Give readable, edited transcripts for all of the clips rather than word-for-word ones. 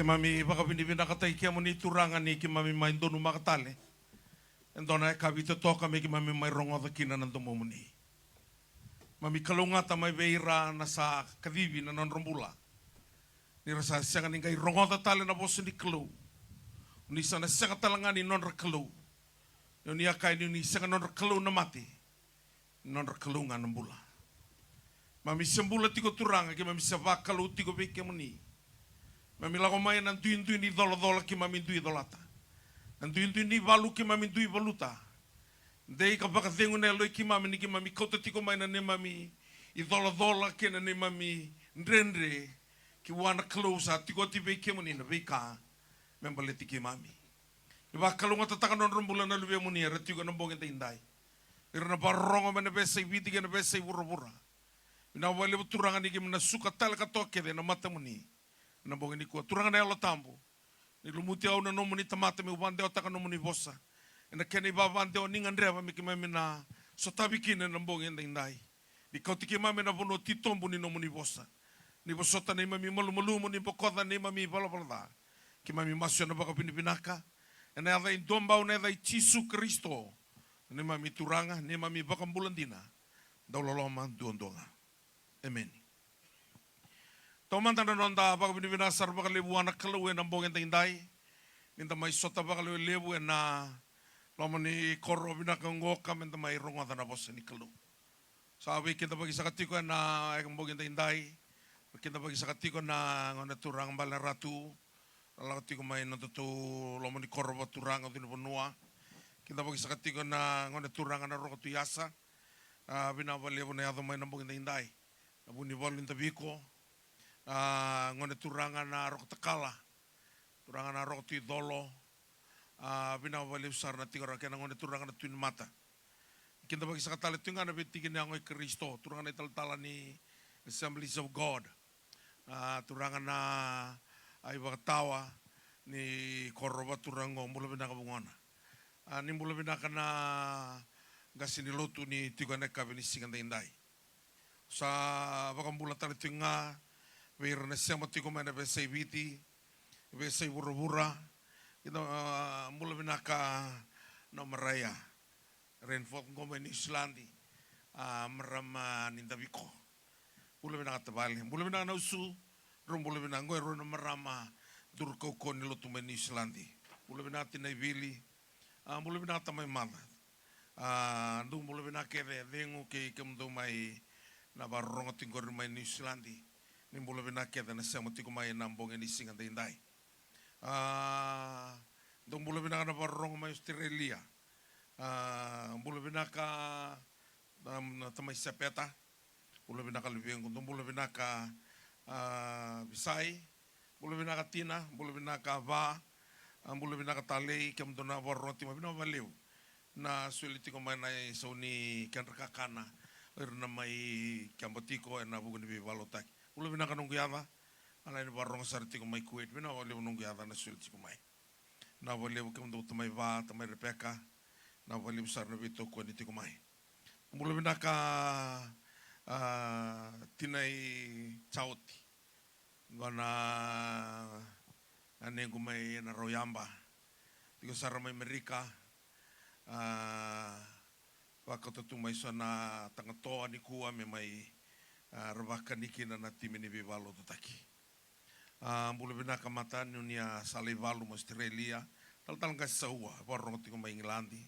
mami baka binibina katay kia mo ni turangan ni ki mami may doon umakatali. Endo na kabito to kami ki mami may rongo da kina ng tumumuni. Mami kalungata may beira na sa kadibi na nanrombula. Ni rasa siya kaning kay rongo da tali na boso ni kalo. Ni sana siya katalangan ni non rakalo. Yung niya kay ni siya non rakalo na mati. Non rakalo nga ng bula. Mami sembula tiko turanga ki mami sabakalo tiko beke mo ni. Mami lako mai nan tuin ni dola ki mami tui dolata. Nan tuin ni valu ki mami tui valuta. Dei ka baka tengu ne loi ki mami kota tiko mai na ne mami I dola ki na ne mami ndrendre ki wana klausa tiko ti be ke moni na be ka membaleti ki mami. Iba kalunga tataka non rombula na lube moni ra tiko na bonge indai. Irna barongo mena besa ibiti ke na besa ibura. Ina wale buturanga ni ki mena suka tal ka toke de na mata moni. Na bonge ni kuat turanga na ala tambo ni lumuti au na nomu ni tamata me ubande o taka nomu ni bosa ina keni babande o ninga ndreva me ki mami na sotabi kine na bonge ndai di kau tiki mami na bono titombu ni nomu ni bosa ni bosota ni mami malu ni bokoda ni mami bala ki mami masyo na baka pinipinaka ina ada indomba una ada Yesu Kristo ni mami turanga ni mami baka bulandina dauloloma duondonga amen. Tomanta na nonda baka binibina sar baka lebu anak kalau en ambong enteng dai minta mai sota baka lebu en na lama ni koro bina kangoka minta mai rongo dana bos ni kalau sabi kita bagi sakatiko na ambong enteng dai kita bagi sakatiko na ngone turang bala ratu lalu tiko mai nonto tu lama ni koro turang atau benua kita bagi sakatiko na ngone turang na roko tu yasa bina bali lebu na yado mai ambong enteng dai abu ni bol intabiko ngone turanga na rok takala turanga na rok ti dolo bina wale usar na tigara kena ngone turanga na tuin mata kinta bagi sakatale tunga na betiki ni angoi Kristo turanga na ital-tala ni Assemblies of God turanga na ay bakatawa ni koroba turango mula bina kabungona ni mula bina kana gasini lotu ni tigane kabini singanda indai sa bakambula tali tunga Wira na siya matiko may na besay biti, besay bura-bura, ito mula binaka na maraya, renfot ko may ni Islandi, marama nindabiko, mula binaka tabali, mula binaka na usu, mula binaka ngoy, ron na marama, durko ko nilo tumay ni Islandi, mula binaka tinaybili, mula binaka tamay mala, doon mula binaka dengo kay kamdumay na barong ating ko rin may ni Islandi, ni mula binaka na siya matiko may nambong ni singa dayndai dong mula binaka na barong may Australia mula binaka tamay sapeta mula binaka libeng dong mula binaka Bisay mula binaka Tina mula binaka Va mula binaka Talay kem dona barong timo binabaliw na sulit ko may na sauni kan rakakana na may kambotiko na bugun ni bibalotak Ulo binaka nung guyava, alay ni barong sariti ko may kuwait, binawali mo nung guyava na sulit ko may. Nawali mo kamo tamay Va, tamay Rebecca, nawali mo sarna bito ko niti ko may. Ulo binaka tinay chauti, gana aneng ko may naroyamba, tigo sarna may Amerika, wakatutumay sa na tangatoa ni kuwa may rabakan ikina na timini bivalo tutaki. Mula binaka matan yunia salivalu mo Australia, tal kasih sawa, barong tiko may Englandi,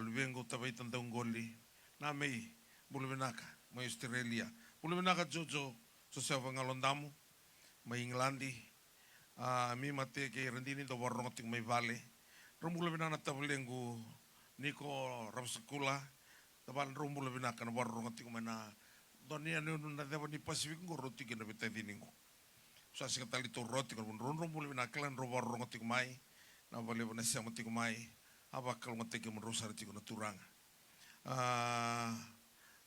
lubengo tabay tandang goli, na may mula binaka may Australia, mula binaka Jojo so sa vangalondamu, may Englandi, mi mate kay rendini do barong tiko may vale, mula binaka tabalengo Niko Ramsakula, taban mula binaka na barong tiko may na Donia na deva ni Pasifik ngo roti kina beta diningo. Sa sikatali to roti kan ronro muli na klan robar rongo tikmai na bale na siya matikmai aba kal ngote ke menrosar tiko na turanga.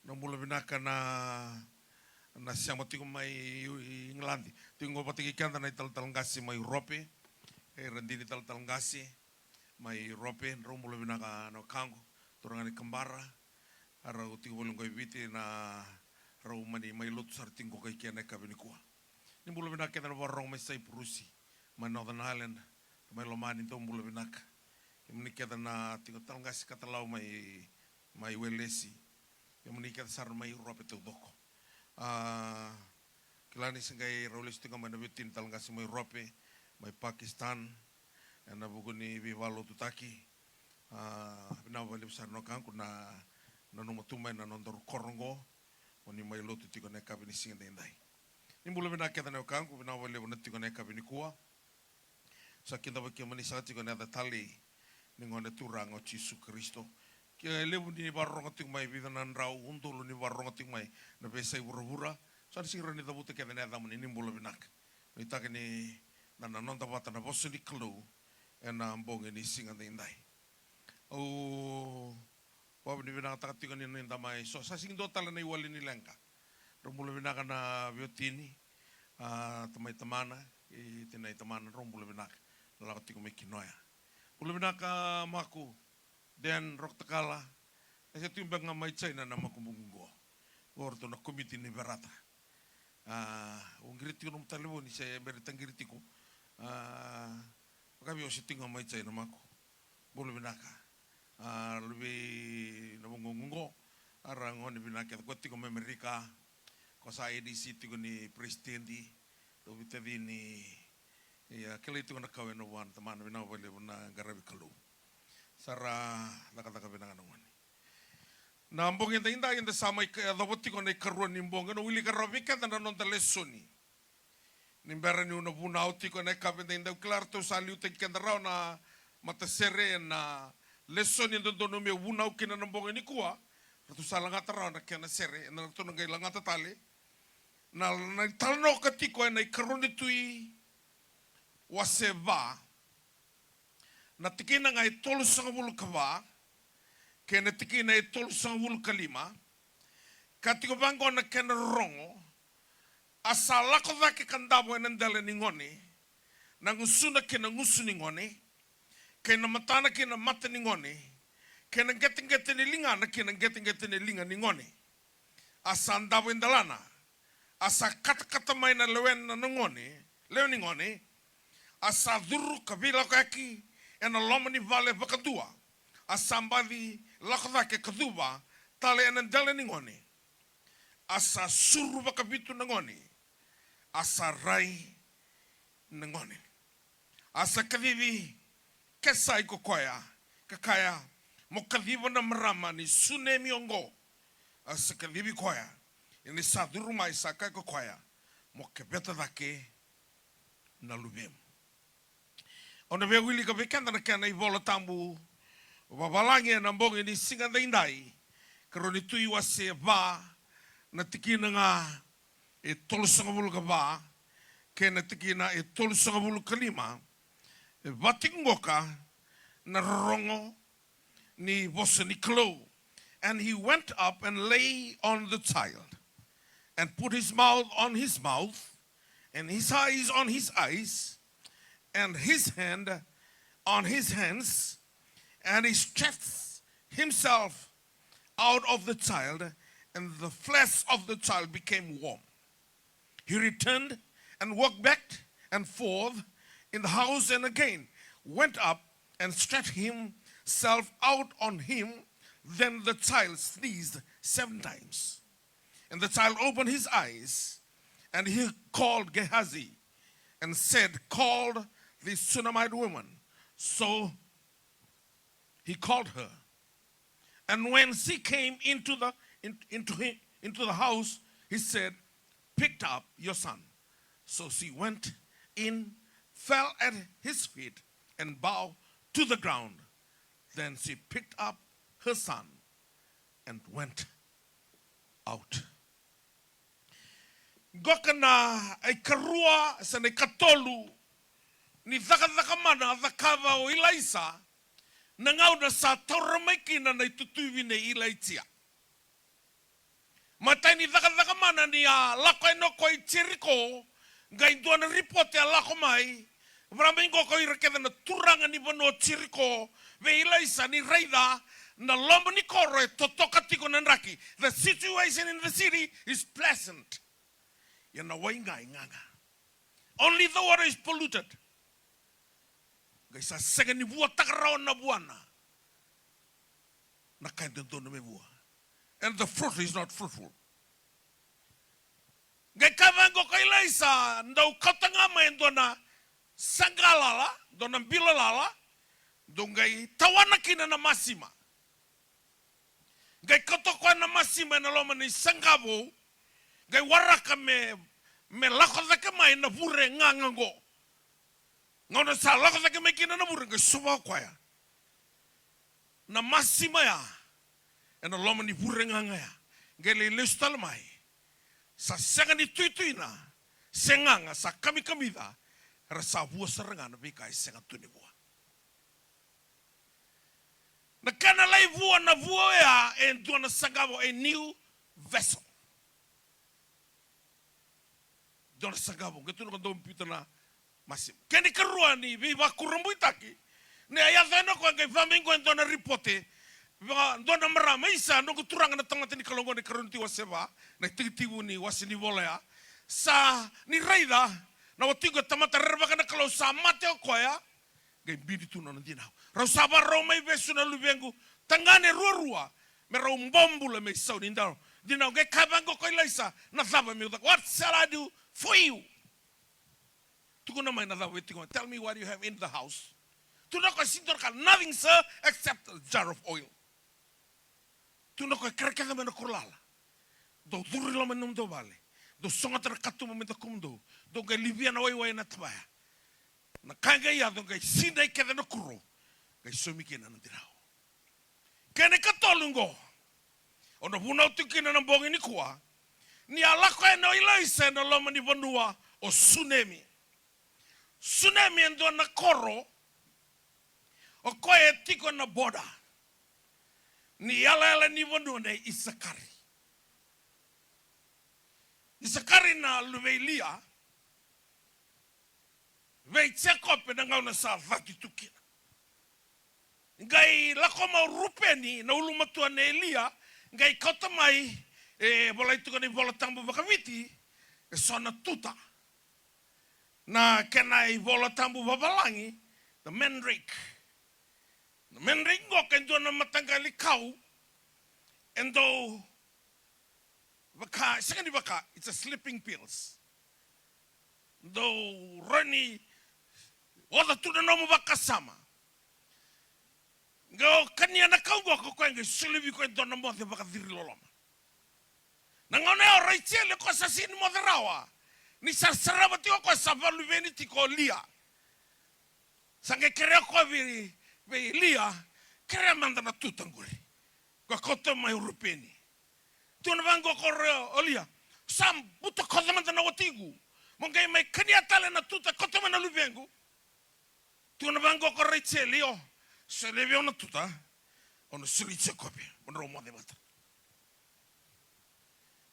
Na muli binaka na siya matikmai England. Tingo patiki kanda na ital ngasi mai Europe. Rendini tal ngasi mai Europe ro muli binaka no kango turanga ni kambara. Ara utiko bolong ko ibiti na Raumani may lot sarting ko kay kena kabini kuha. Ni mula binaka na barong may say purusi. mai Northern Ireland, mai Lomani to mula binaka. Menikah na tingo talngas katalau mai welesi. Menikah sar mai Europe tu doko. Kilani sengai rolis tingo mai nabitin talngas mai Europe, mai Pakistan, na buguni vivalo tutaki. Bina balik besar nokang kuna nanu tumai na nondor korongo, oni mai lotu tingo neka bini singa dendai. Ni mula binaka na nokang ku bina balik bina tingo neka bini kuah. Sakinta bagi manisati tingo neka tali. Ningone turang o Yesu Kristo. Kia lewu ni barong ating mai bidanan rau untulu ni barong ating mai na besai bura-bura. Saan singra ni tabute kia na damun ini mula binak. Ni tak ni nanon tabata na bosu ni kelu na ambong ini singa indai. Bawa ni binak tak tingo ni ninda mai so sa sing do tala na iwali ni lengka. Romula binak na biotini tamai tamana tinai tamana romula binak lalau tingo mai kinoya. Ulu binaka maku dan rok tekala saya timbang ngamai China nama kumbunggo gorto na komiti ni berata ungriti unum talibu ni saya beri tanggiritiku kami osi tinggal ngamai China maku ulu binaka lebih nabunggo arang oni binaka ko tingo Amerika ko sa EDC tingo ni presidendi to bitadi ni ya kali itu nak kawin wan teman bina boleh bina garabi kalu sara laka bina kanongan nambong yang inda yang sama dapati ko na karuan nimbong no wili garabi kan na non telesoni nimberan ni una buna uti ko na kabin inda klar to saliu te kendrau na mata sere na lesoni ndo no me buna ukina nambong ni kuwa tu salanga tarau na kena sere na to ngai langa tale na talno katiko na karuan itui waseva na tikina ngai tolu sangabul kava kena tikina tolu sangabul kalima katiko bango na kena rongo asala ko vake kandabo enendele ningoni na ngusuna kena ngusuni ngoni kena matana kena mata ningoni kena getting linga na kena getting linga ningoni asa ndabo endalana asa kata maina lewen na ngoni lewen ningoni asa duru kabila kaki ena lomani vale bakadua asambali lakada ke kaduba tale ena dale ningoni asa suru bakabitu nangoni asa rai nangoni asa kadivi kesai kokoya kakaya mokadiva na marama ni sunemi ongo asa kadivi koya ini saduru mai sakai kokoya mokebeta dake na lubem. Ona be wili ka bekanda na kana ivola tambu babalangi na mbong ini singa daindai karoni tui wase ba na tikina nga tolu sangabulu ka ba ke na tikina tolu sangabulu kalima batingoka na rongo ni bosa ni klo and he went up and lay on the child and put his mouth on his mouth and his eyes on his eyes and his hand on his hands, and he stretched himself out of the child, and the flesh of the child became warm. He returned and walked back and forth in the house and again went up and stretched himself out on him. Then the child sneezed 7 times. And the child opened his eyes, and he called Gehazi and said, called the Shunammite woman. So he called her. And when she came into the house, he said, picked up your son. So she went in, fell at his feet, and bowed to the ground. Then she picked up her son and went out. Gokana ay karua sa nay katolu ni zaka-zakamana zakava o ilaisa nangaw na sa tauramekina na itutuwi na ilaitia. Matay ni zaka-zakamana ni lakoy no koy chiriko ngayon doon na ripote lakomay maraming ko koy rakeda na turangan ni bano chiriko ve ilaisa ni raida na lombo ni koro e totokatiko nanraki. The situation in the city is pleasant. Only the water is polluted. Gai sa senga ni bua takarao na buana. Na kain tentu na me bua. And the fruit is not fruitful. Gai kavango kailai sa ndau katangama endo na sangalala, dona bilalala, dongai tawana kina na masima. Gai katokwa na masima na loma ni sangabo, gai waraka me lakozaka mai na vure ngangango. Ngona sa lakozaka me kina na vure gai suwa kwaya. Na masima ya, na loma ni vure ngangaya. Gai le lestal mai. Sa senga ni tuituina, senganga sa kami-kamida, rasa bua serengana bika senga tuni bua. Na kana lai bua na bua ya en tuana sangabo a new vessel. Tuana sangabo gitu no dom pitana masim. Keni kerua ni viva kurumbuitaki. Ne ayazeno ko ngai famingo en tuana ripote. Dona marama isa no kuturanga na tangata ni kalongo ni karunti waseba na tigitibu ni wasini volea sa ni raida na watigo tamata rerba na kalau sa mate okoya gai bidi tu non dinau rau saba rau mai besu na lubengu tangane rua me rau mbombu me sau dinau gai kabango ko ilaisa na thaba me what shall I do for you tukuna mai na thaba wetigo tell me what you have in the house tu na ko sintor ka nothing sir except a jar of oil. Tu no ko kereka me no kurlala. Do duri lo menum do vale. Do songa ter katu mo meta kumdo. Do ga livia na wai na tabaya. Na kanga ya do ga sindai ke no kuro. Ga somi ke na ndirao. Kene katolungo. Ono buna utukina na bongi ni kwa. Ni alako e no ilaisa na lo mani vanua o tsunami. Tsunami endo na koro. O koe tiko na boda. Ni ala ni vanua ne Isakari. Isakari na luvelia. Vei tsekope na ngau na sa vaki tukina. Ngai lakoma rupeni na ulumatua ne Elia. Ngai kota mai bola itu kani bola tambu bakaviti. Sona tuta. Na kenai bola tambu babalangi. The mandrake. The mandrake ngok endo na matanggali kau. Endo baka, second baka, it's a sleeping pills. Do roni wala tu na mo baka sama. Go kanya na kau go ko ngi sulibi ko endo na mo de baka diri loloma. Nangone o raichele ko sa sin mo derawa. Ni sarabati ko sa valu veniti ko lia. Sange kere ko vi lia, kere manda na tutanguri. Ko kota mai rupeni. Tuna vango ko olia. Sam buta kota manda na watigu. Mongai mai kania tale na tuta kota mana luvengu. Tuna vango ko raichele yo. Se levio na tuta. Ono suritse kopi. Ono mo de bata.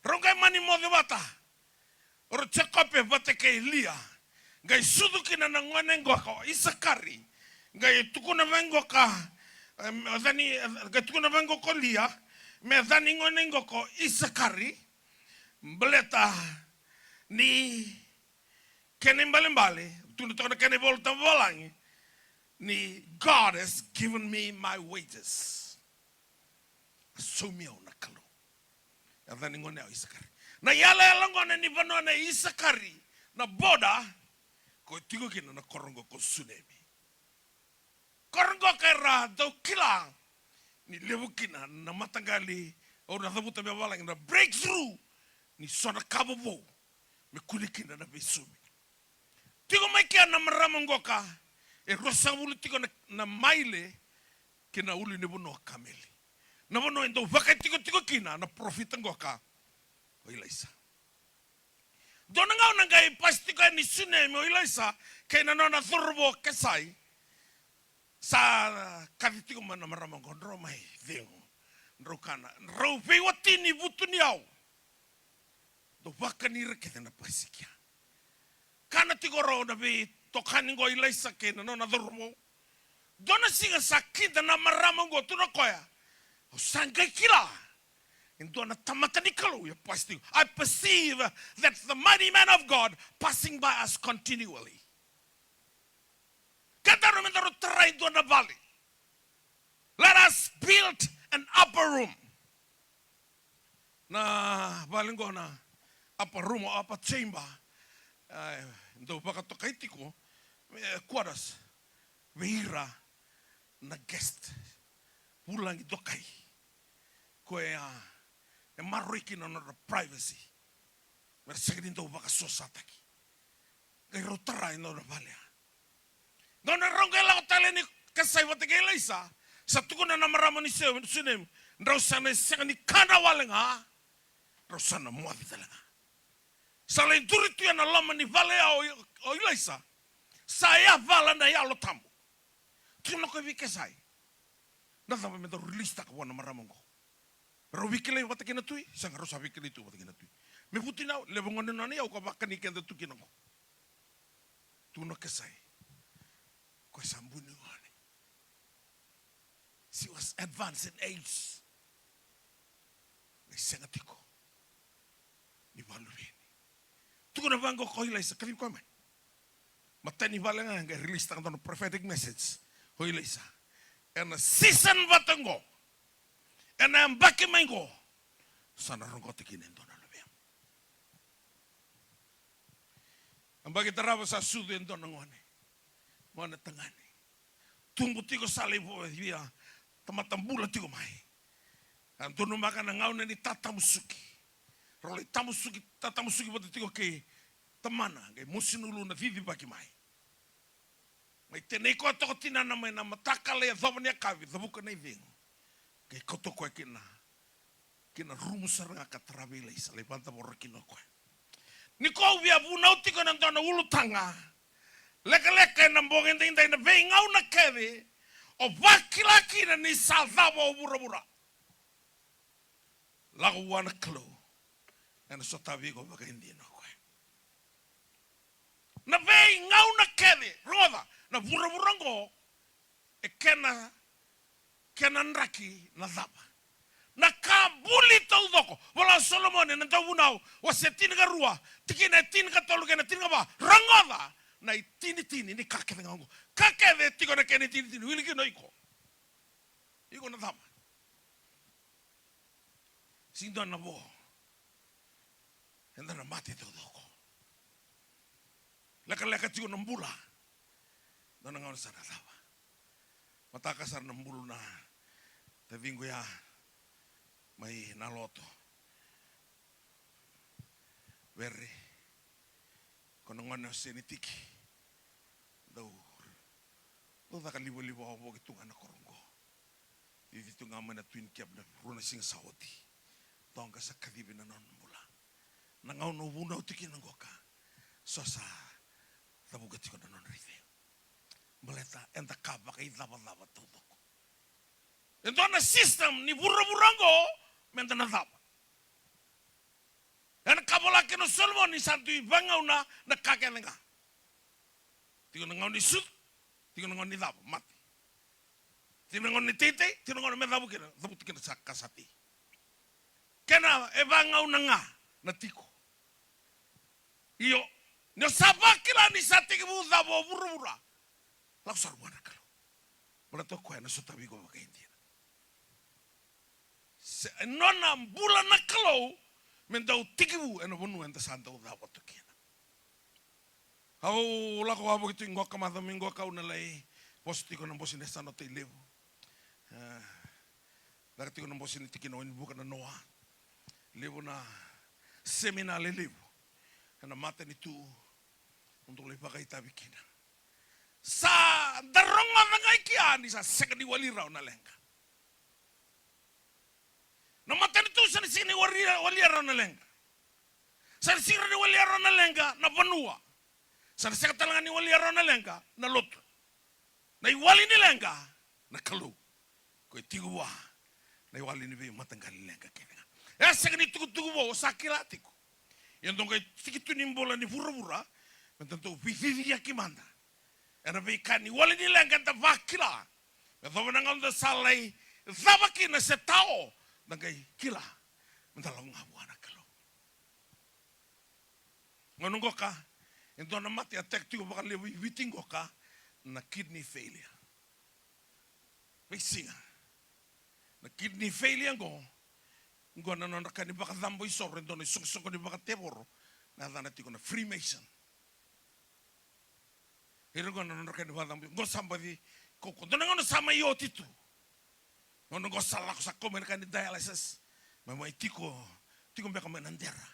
Rongai mani mo de bata. Oro tsekope bate ke lia. Ngai suduki na ngone ngoko Isakari. Ngai tukuna vengo ka dani tukuna vengo ko lia. Me dani ngone ngoko Isakari. Bleta ni kene mbale. Tuna tona kene volta volangi. Ni God has given me my wages. Asumio na kalo. Dani ngone Isakari. Na yala ngone ni vanone Isakari na boda ko tigo kina na korongo ko tsunami. Korongo kera do kila ni levukina na matangali o na dhabuta me wala na breakthrough ni sona kabobo me kulikina na besumi. Tigo mai kia na maramongoka e rosa ulu tigo na maile kina ulu ni bono kameli. Na bono endo vaka tigo kina na profita ngoka o ilaisa. Dona ngau na ngai pasti ka ni tsunami o ilaisa kay na nona thurbo kesai sa kavitigo mana maramongo ndro mai vengo ndro kana ndro veiwatini vutuni au do vakani reke na pasikia kana tigoro na be tokani go ilaisa kay na nona thurbo dona singa sakida na maramongo tuna koya o sangai kila. I perceive that the mighty man of God passing by us continually. Kata rumendaro tara into the valley. Let us build an upper room. Na baling ko na upper room o upper chamber. Ito baka to kay tiko quarters. Vihira na guest. Pulang ito kay. Koe maroiki na privacy. Mersegin ito baka sosataki. Kay rotara ino na balya. Doon na ronggela ko tali ni kasay watigela isa. Sa tukon na namarama ni sunim. Rosana siya ni kanawaling ha. Rosana muati talaga. Sa lain duritu yan alaman ni valea o ilaisa. Saya vala na yalo tambo. Tuna ko vikesay. Nasa pa mento release ta ko na maramang ko. Pero wikilay watakin na tuy. Sang rosa wikilay tu watakin na tuy. Me puti na lebongan na niya o kabakan ikan da tukin ako. Tuna kesay. Ko sambuni wani. She was advanced in age. Sengatiko. Ni valuin. Tuko na bangko ko hilay sa kalim ko man. Matani bala nga nga release ta kanto prophetic message. Ho hilay sa. And season batango. And I'm back in mango. Sana rongko tikinin to na lubiyam. Ang bagi tarabo sa sudo ito ng wane. Mga natangani. Tumbuti ko sa libo via tamatambula tiko mai. Ang tunumaka na ngaw na ni tatamusuki. Roli tatamusuki pati tiko kay tamana. Kay musinulu na vivi baki mai. May tenay ko ato ko tinanamay na matakala ya dhawan niya kavi. Dhabuka na ivingo. Kay koto ko kina rumusar nga katrabila isa. Lipanta mo rakino ko. Niko via bunaw tiko nang doon na ulutanga. Leka-leka ng bongin tinday na vengaw na kevi. O bakilaki na ni salvamo o bura-bura. Lago wana klo. Ano so tabi ko baka hindi na ko. Na vengaw na kevi. Roda. Na bura-bura ko. E kenanraki na dhaba. Nakabuli tau doko. Wala Solomon na tawunaw. Wase tiniga rua. Tikina tiniga tolu kena tiniga ba. Rangoda. Na tini ni kakeve ngango. Kakeve tiko na kene tini. Wili kino iko. Iko na dhaba. Sindo na bo. Enda na mati tau doko. Laka-laka tiko na mbula. Doon nga sa dhaba. Matakasar na mbulu na. Tavingo ya. May naloto. Veri. Kono ngona sinitiki. Daw. Doda ka libo-libo ako kitunga na korongo. Ivito nga man na twin kiab na runa sing saoti. Tonga sa kadibi na non mula. Nangaw no bunaw tiki ng goka. So sa tabugati ko na non review. Maleta enta kaba kay lava-lava todo ko. Ito na system ni bura-burango menta na dhaba. Yan kabalaki no Solomon ni santo ibangaw na nakakyan nga. Tigo na ngaw ni sud, tigo na ngaw ni dhaba, mati. Tigo na ngaw ni tite, tigo na ngaw ni medhabu kina, dhabu tikina sa kasati. Kena ebangaw na nga na tiko. Iyo, nyo sabakila ni sati kibu dhabo bura-bura. Laksar buwana kalo. Wala to kuya na sutabi ko baka hindi. Nona bulan na kalau mentau tikibu eno bonu enta santa udah waktu kena. Au lako abo gitu ingok kamata minggu kau nalai posti ko nambosin desa no te lebu. Lagi ko nambosin tikino ini bukan na noa. Lebu na seminar lebu. Karena mata itu untuk lepakai tabi kena. Sa darongan nangai kian sa sekali wali rau na lengka. Na matan itu sana sini wali arana lenga. Sana sini wali arana lenga na banua. Sana sini katalangan ni wali arana lenga na lotu. Na iwali ni lenga na kalu. Koi tigua na iwali ni be matanggal lenga kena. Ya sekali tugu bo sakilatiku. Yang dong koi tikitu nimbola ni pura-pura. Mententu vivi yakimanda. Era be kan ni wali ni lenga ta vakila. Ya thobanangal da salai thabaki na setao. Nagay kila mentalong ngabuana kalau ngonong ka ento na mati attack tigo bakal lewi witing ka na kidney failure Paisinga. Na kidney failure ngo na naka ni baka dambo isor ndo ni sok ni baka teboro na dana tiko na Freemason. Hirgo na naka ni baka dambo ngo somebody koko ndo ngono sama yo titu. Ngono ngo sala ko sa komen kan dialysis. Mamai tiko mbeka menandera.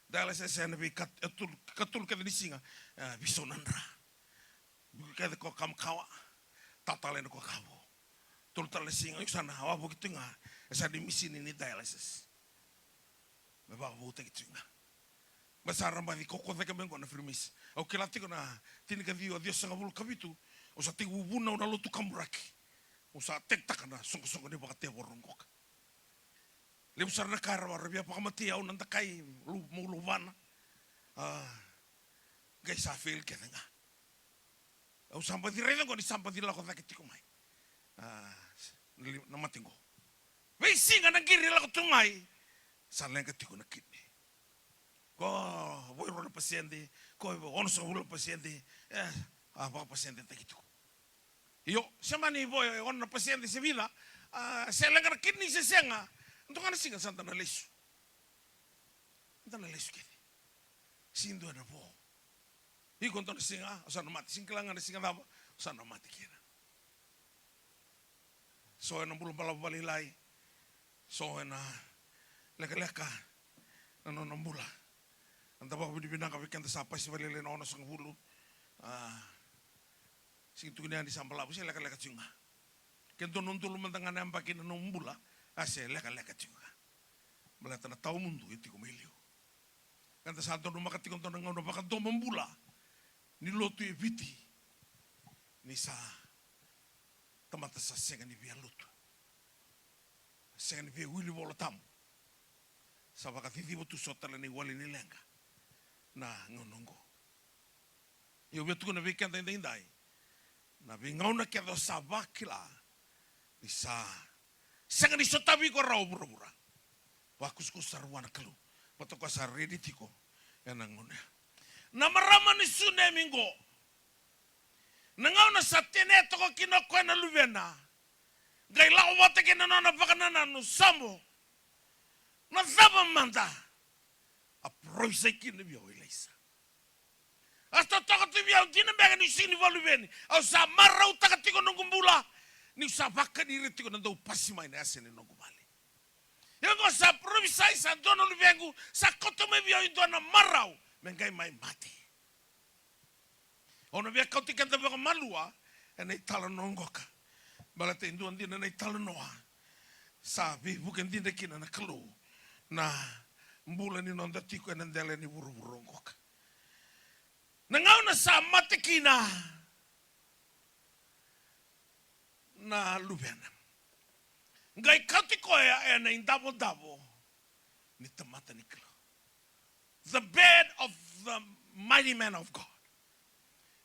Dialysis na bi katul ka ni singa bisonandra. Buka ko kam kawa tatalen ko kawo. Tultal singa yusana hawa begitu nga esa di misi ni dialysis. Mebak buta gitu nga. Besar ramba di koko teka bengo na firmis. Au kelati ko na tini ka dio Dios nga bulu kabitu. Usa tigu buna una lutu kamuraki. Usa tek takana songko ni bakate borongok. Lemu sarna kara warabia pakamati au nanda kai lu vana. Gai sa feel kena nga. Au sampai di reda ko ni sampai di lako takiti ko mai. Namatingo. Waisinga na giri lako tumai. Salenga tiko na kidney. Ko voy ro na paciente, ko ono sa ulo paciente, apa paciente takito. Yo, semani voy ono na paciente se vida, salenga na kidney se senga. Ndo kana singa santa na lesu. Ndo na lesu kedi. Sindo na vo. Iko ndo na singa, osa na mati singklanga na singa daba, osa na mati kena. So na bulu bala balilai. So na leka na nambula. Anta ba binibina ka weekend sa pa si balile na ono sang hulu. Sing tugni ani sambala busi leka tsunga. Kento nuntul mantangan ang pakin na nambula. Ase leka tsunga. Balata na tao mundo iti kumilio. Kanta sa ato numakati kong tonang ono baka to mambula. Niloto ibiti. Ni sa tamata sa senga ni via luto. Senga ni via wili wala tamu. Sa baka titibo tu sotala ni wali ni lenga. Na ngonongo. Yo betu na weekend indai. Na bingau na kia do sa bakila. Ni sa senga ni sotabi ko rau bura-bura. Wakus ko sarwana kalu. Pato ko sa ready tiko. Yan ang ngona. Na marama ni sune mingo. Nangau na sa teneto ko kinokwa na luvena. Gai lau wate kina nana bakanana no sambo. Na zaba manda. A proisa kina biyo ilaisa. Hasta toka tu biyo dina bega ni sini valuveni. Au sa marau taka tiko nungumbula. Ni sa baka ni retiko nanda upasi maina asene nungumali. Yang sa proisa isa dono luvengu. Sa koto me biyo idona marau. Mengai mai mati. Ono via kau tikanta baka malua. Ena itala nongoka. Balate induan dina na itala noa. Sabi bukan dina kina na kalu. Na mbula ni nonda tiko ena ndele ni buru-burongkoka. Nangau na sa mate kina. Na lubena. Ngai kau tiko ena indabo-dabo. Ni tamata ni kalu. The bed of the mighty man of God.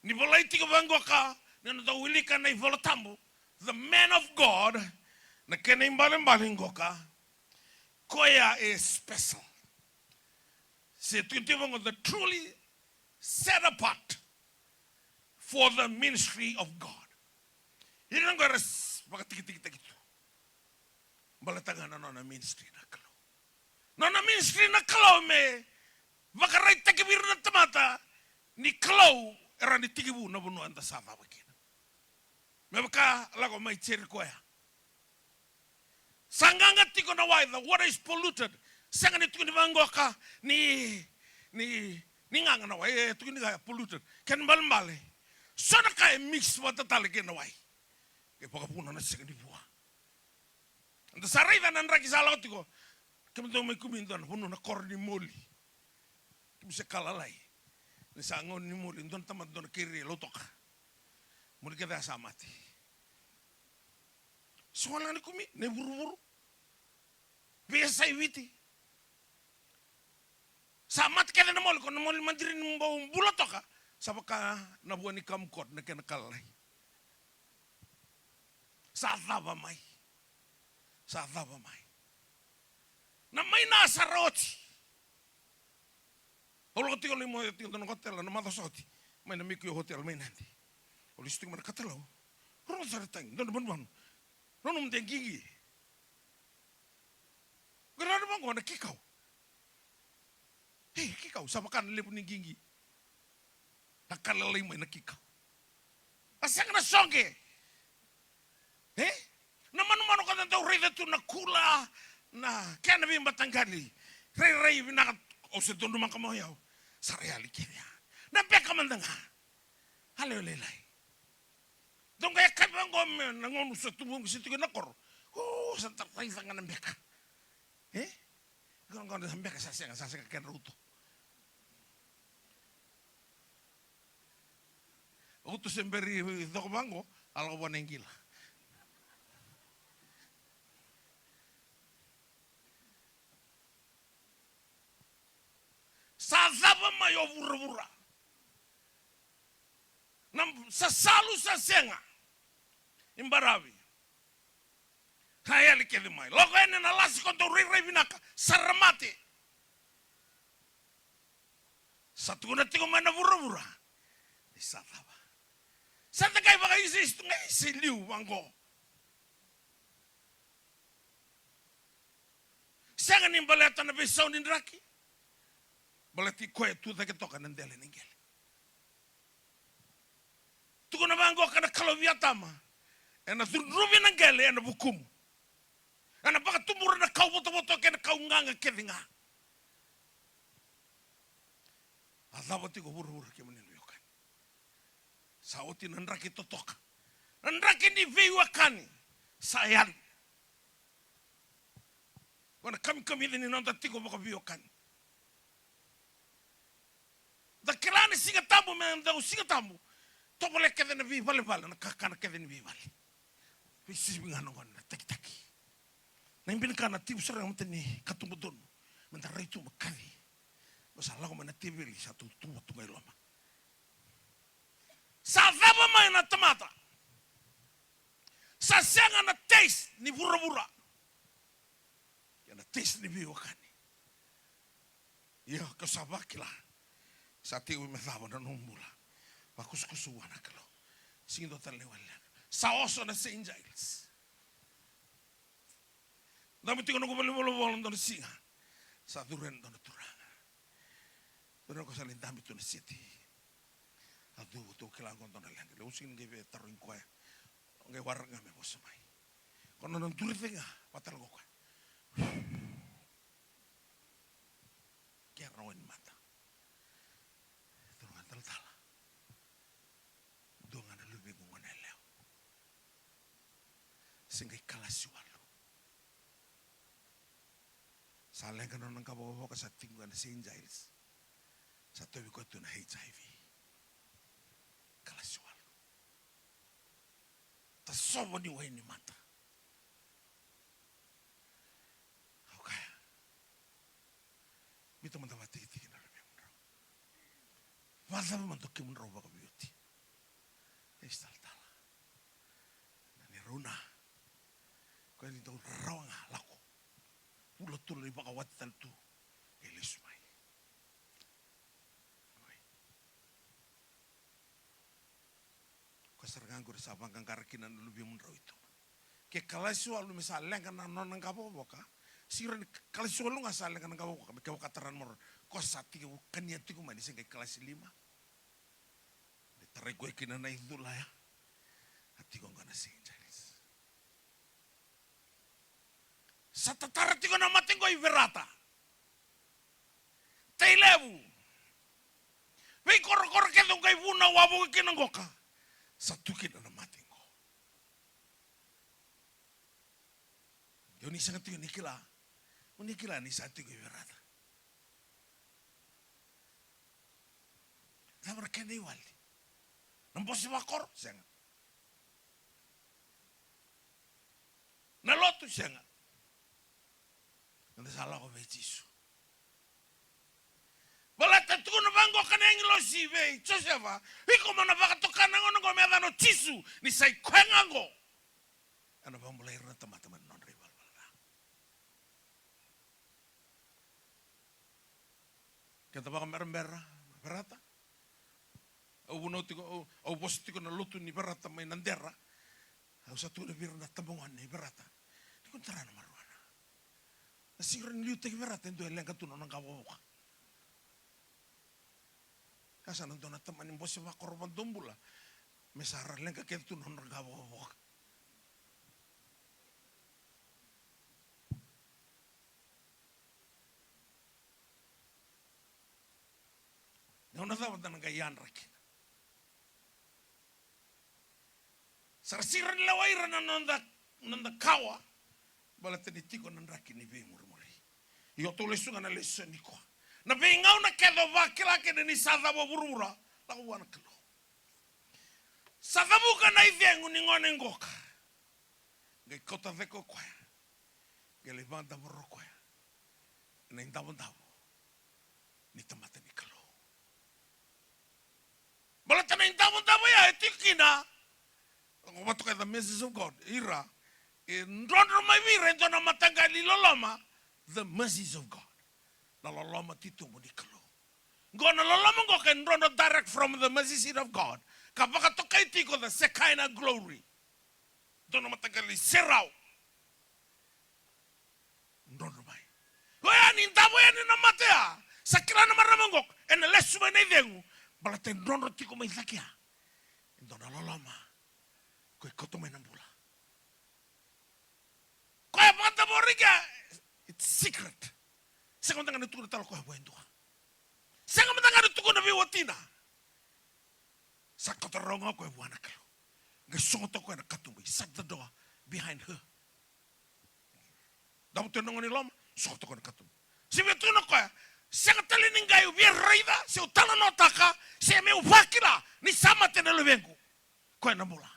Ni bolai tiko bangoka. Ni nata wilika na ivola tambu. The man of God. Na kena imbaling-baling goka. Koya is special. Se tukitivongo the truly set apart for the ministry of God. Hindi nang garas baka tiki-tiki gitu. Balatangan na ministry na kalau. Na ministry na kalau me baka right takibir na tamata ni kalau era ni tikibu na bunu anta sama bakin. Me baka lago may cher koya. Sanganga tiko na why the water is polluted. Sangani tiko ni bangoka ni nganga na why tiko ni polluted. Ken balmale. Sona kay mix wata talike na why. Ke pagapuna na sangani buwa. Anda saray na nraki sala tiko. Kemto may kumindon puno na korni moli. Kimse kalalay. Ni sangon ni moli don tamad don kiri lotoka. Muli kada samati. Soalan ni kumi, ne buru-buru. Biasa iwiti. Samat kena na mol, kung mol mandiri ng bulat ka, sabaka nabuan ni kamkot na kinakalay. Sa thaba may. Na may nasa roti. Olo ko tingol mo yung tanong hotel na matasoti. May namiko yung hotel may nandi. Olo isting man katalaw. Kung sa ritang, doon naman. Nonum den gigi. Gerada bang ko na kikaw. Hey, kikaw sama kan lebu ni gigi. Nakalalay mo nakikaw. Asang na songe. Eh? Naman ko na daw rida tu nakula na kaya nabi batanggali. Ray na o sa doon naman kamayaw. Sa reality niya. Nabiyak ka man nga. Halilay. Doon kaya kabang ko nangon sa tubong situ ko nakor. Sa taray sa nga nabiyak ka. Eh? Kung nabiyak ka sasya kaya ruto. Utos yang beri itu kebango, ala ko ng gila. Sasaba mayo bura-bura. Sasalu sa senga. Imbarabi. Kaya likeli mai. Loko ene na lasi konto rai binaka. Saramate. Satu kuna tiko mana bura-bura. Isataba. Santa kay baka isis tu ngay siliw bangko. Sangan ning baleta na besaw nin raki. Baleti koe tu ta ketoka nandele ningel. Tuko na bangko kana kalawiatama. Ena rubi nangele ena bukum. Ena baka tumura na kau boto-boto kena kau nganga kelinga. Azabati ko buru-buru kemanilu. Sauti nandraki totoka. Nandraki ni viwakani. Sayang. Wana kami ini nonton tiko baka viwakani. Da kilani singa tambu menda singa tambu. Topole kede na vivale na kakana kede ni vivale. Visi bingano ngona taki. Na imbin kana tibu serang mteni katumudon. Menda reitu makali. Masalah ko mana tibili satu tuwa tungai lama. Sa vaba mai na tamata. Sa senga na taste ni bura-bura. Ya na taste ni biwakani. Ya kasabakila. Sa tiwi methaba na numbula. Pakuskusuwa na kalo. Singido talewala. Sa oso na St. Giles. Dami tingo nung bali-bolo-bolo doon singa. Sa duren doon turanga. Doon ako sa lindami doon city. Aduh tu kelang konton lang. Leusin gebe taruin koe. Ngai warang me bosamai. Kono non turi tenga patal ko. Kaya rawan mata. Turun tal. Dongan lubi ngon eleo. Singai kalasiwalu. Saleng kanon nang kabawa ka sa tingguan St. Giles. Sa tobi ko na HIV. Kalasual. Tasobo ni wai ni mata. Okay. Mito mandawa tiki na lebih munro. Wala mo mantok ki munro baka beauty. Estal tala. Nani runa. Ko ni to rawang lako. Ulot tuloy baka watal tu. Elismay. Kasargan ko sa bangkang karakinan lubi munro itu. Ke kalasyo alu misalnya kan non kapo boka. Siran kalasyo alu ngasal kan kapo boka. Kau kataran mor kosati kau kaniati kau mani sengkai kelas 5. Tarik gue kena naik dulu lah ya. Hati kau nggak nasi jenis. Satatara tiko nama tinggo iberata. Teilebu. Wei kor ketong kai buna wabu kinanggoka. Satu kita nama tinggo. Yoni sangat tinggi nikila. Unikila ni satu gue berada. Nampak kene wali. Nampak si wakor sangat. Nalotu sangat. Nanti salah kau bejisu. Balata tu na bango kana ngilo sibe Josepha iko mana bakatokana ngono ngo meda no tisu ni sai kwengango ana bambulai na teman-teman non rival bala kata baka merah berata au no tiko au bos tiko na lutu ni berata mai nandera satu lebih rendah tembongan ni berata. Di kontara na maruana. Nasirin liu teki berata itu yang katuno nang kawawa. Kasa nanto na teman yang bosnya wa korban tumbula. Mesara lengka ketuno nang kawawa. Yang nasa wata nang kayan rakin. Sarasiran lawairan nanda kawa. Bala tani tiko nan rakin ni be murmuri. Iyo tulis sunga na leso ni ko. Na be ngau na kedo wakila ke ni sada bo burura. La wana kelo. Sada buka na ivengu ni ngone ngoka. Ngai kota veko kwa. Ngai levanta borro kwa. Na indabo ndabo. Ni tamata ni kelo. Bala tani indabo ndabo ya etikina. What the message of God? Ira. Ndrondo mavira ndona matanga liloloma. The mercies of God. Na loloma tito munikalo. Ngona loloma ngoka ndrondo direct from the mercy seat of God. Kapaka toka itiko the Shekinah glory. Ndona matanga li serau. Ndrondo mai. Oya ni ndabo ya ni na matea. Sakira na maramangok. Ene lesu mene vengu. Balate ndrondo tiko maizakia. Ndona loloma. Koe koto mai nambula. Koe pata boriga. It's secret. Sanga matanga nutuku na talo koe hua indua. Sanga matanga nutuku na viwatina. Sa koto ronga koe hua nakalo. Ngai songoto koe na katumbi. Shut the door behind her. Damu tenongo ni loma. Songoto koe na katumbi. Si vetuna koe. Sanga tali ningai uvia raida. Se utala notaka. Se me uvakila. Ni sama tene levengu. Koe nambula.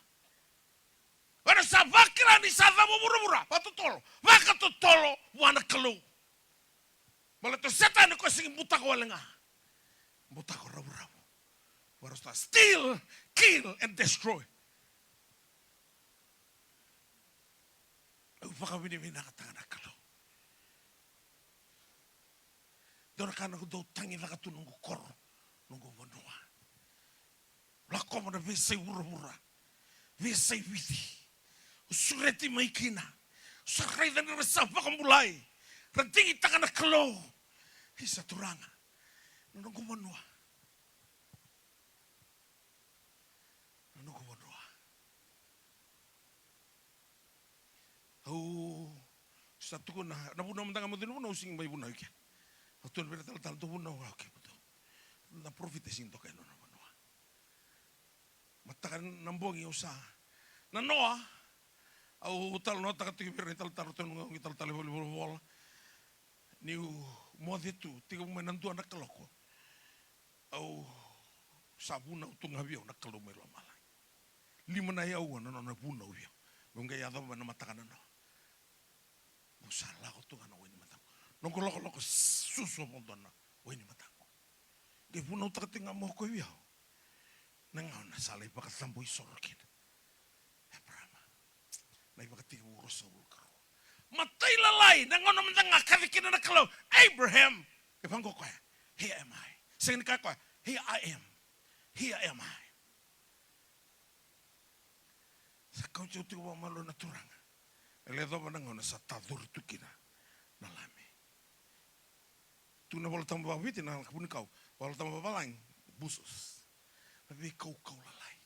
Wana sa vakila ni sa vamo burubura. Patu tolo. Vaka tu tolo. Wana kalu. Bala tu setan ko sing butako walenga. Butako rabu-rabu. Waras ta steal, kill and destroy. Vaka bini nakatanga kalu. Dona kana ko do tangi vaka tu nungu koro. Nungu wanua. Lako mana vesai burubura. Vesai vidi. Sureti maikina. Sakai dan rasa pakamulai. Rentingi takana kelo. Hisa turanga. Nungu manua. Nungu manua. Satu kuna. Nabuna mendanga mudinu na using mai buna ikan. Atun bertal tu buna oke betul. Na profit sinto kay nungu manua. Matakan nambongi usaha. Na Noah. Au tal no ta kati bir tal tar tu ngi tal tal bol niu moditu tiga menantu anak keloko au sabuna utung habio nak kelo melo malai lima na ya wana na buna ubio munga ya dama na matakana no usala ko tu kana weni matang no ko loko susu pondona weni matang ge buna utak tinga mo ko bio nanga na salai pa kasambu isorokin na iba katika urosa ulkaro. Matai lalai nangono mendanga katikina na kalau Abraham. Kepango kaya, here am I. Sing ka kaya, here I am. Here am I. Sa kau cuti wa malo na turang. Eledo manangono sa tadur tukina na lami. Tu na bola tamba witi na kapun kau. Bola tamba balang busus. Tapi kau lalai.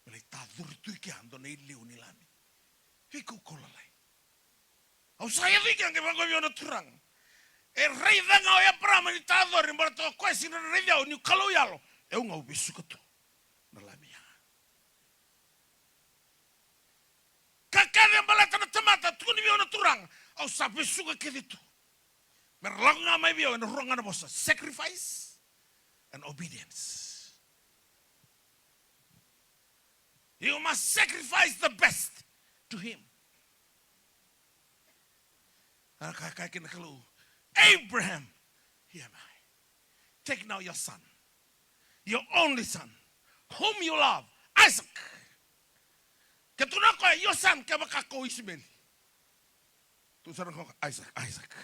Melai tadur tukian do na iliu ni lami. Fiku kolalai. Au saya fikang ke bango yono turang. E rei danga o ya prama ni tador ni barato ko sino rei dao ni kalau yalo. E unga ubisu kato. Na lamia. Kakade balata na tamata tukuni yono turang. Au sabe suga kedito. Merlonga mai bio na ronga na bosa. Sacrifice and obedience. You must sacrifice the best to him. Abraham, here am I. Take now your son, your only son, whom you love, Isaac. Ketuna ko your son kabaka ko Ismail. Tu sarang ko Isaac.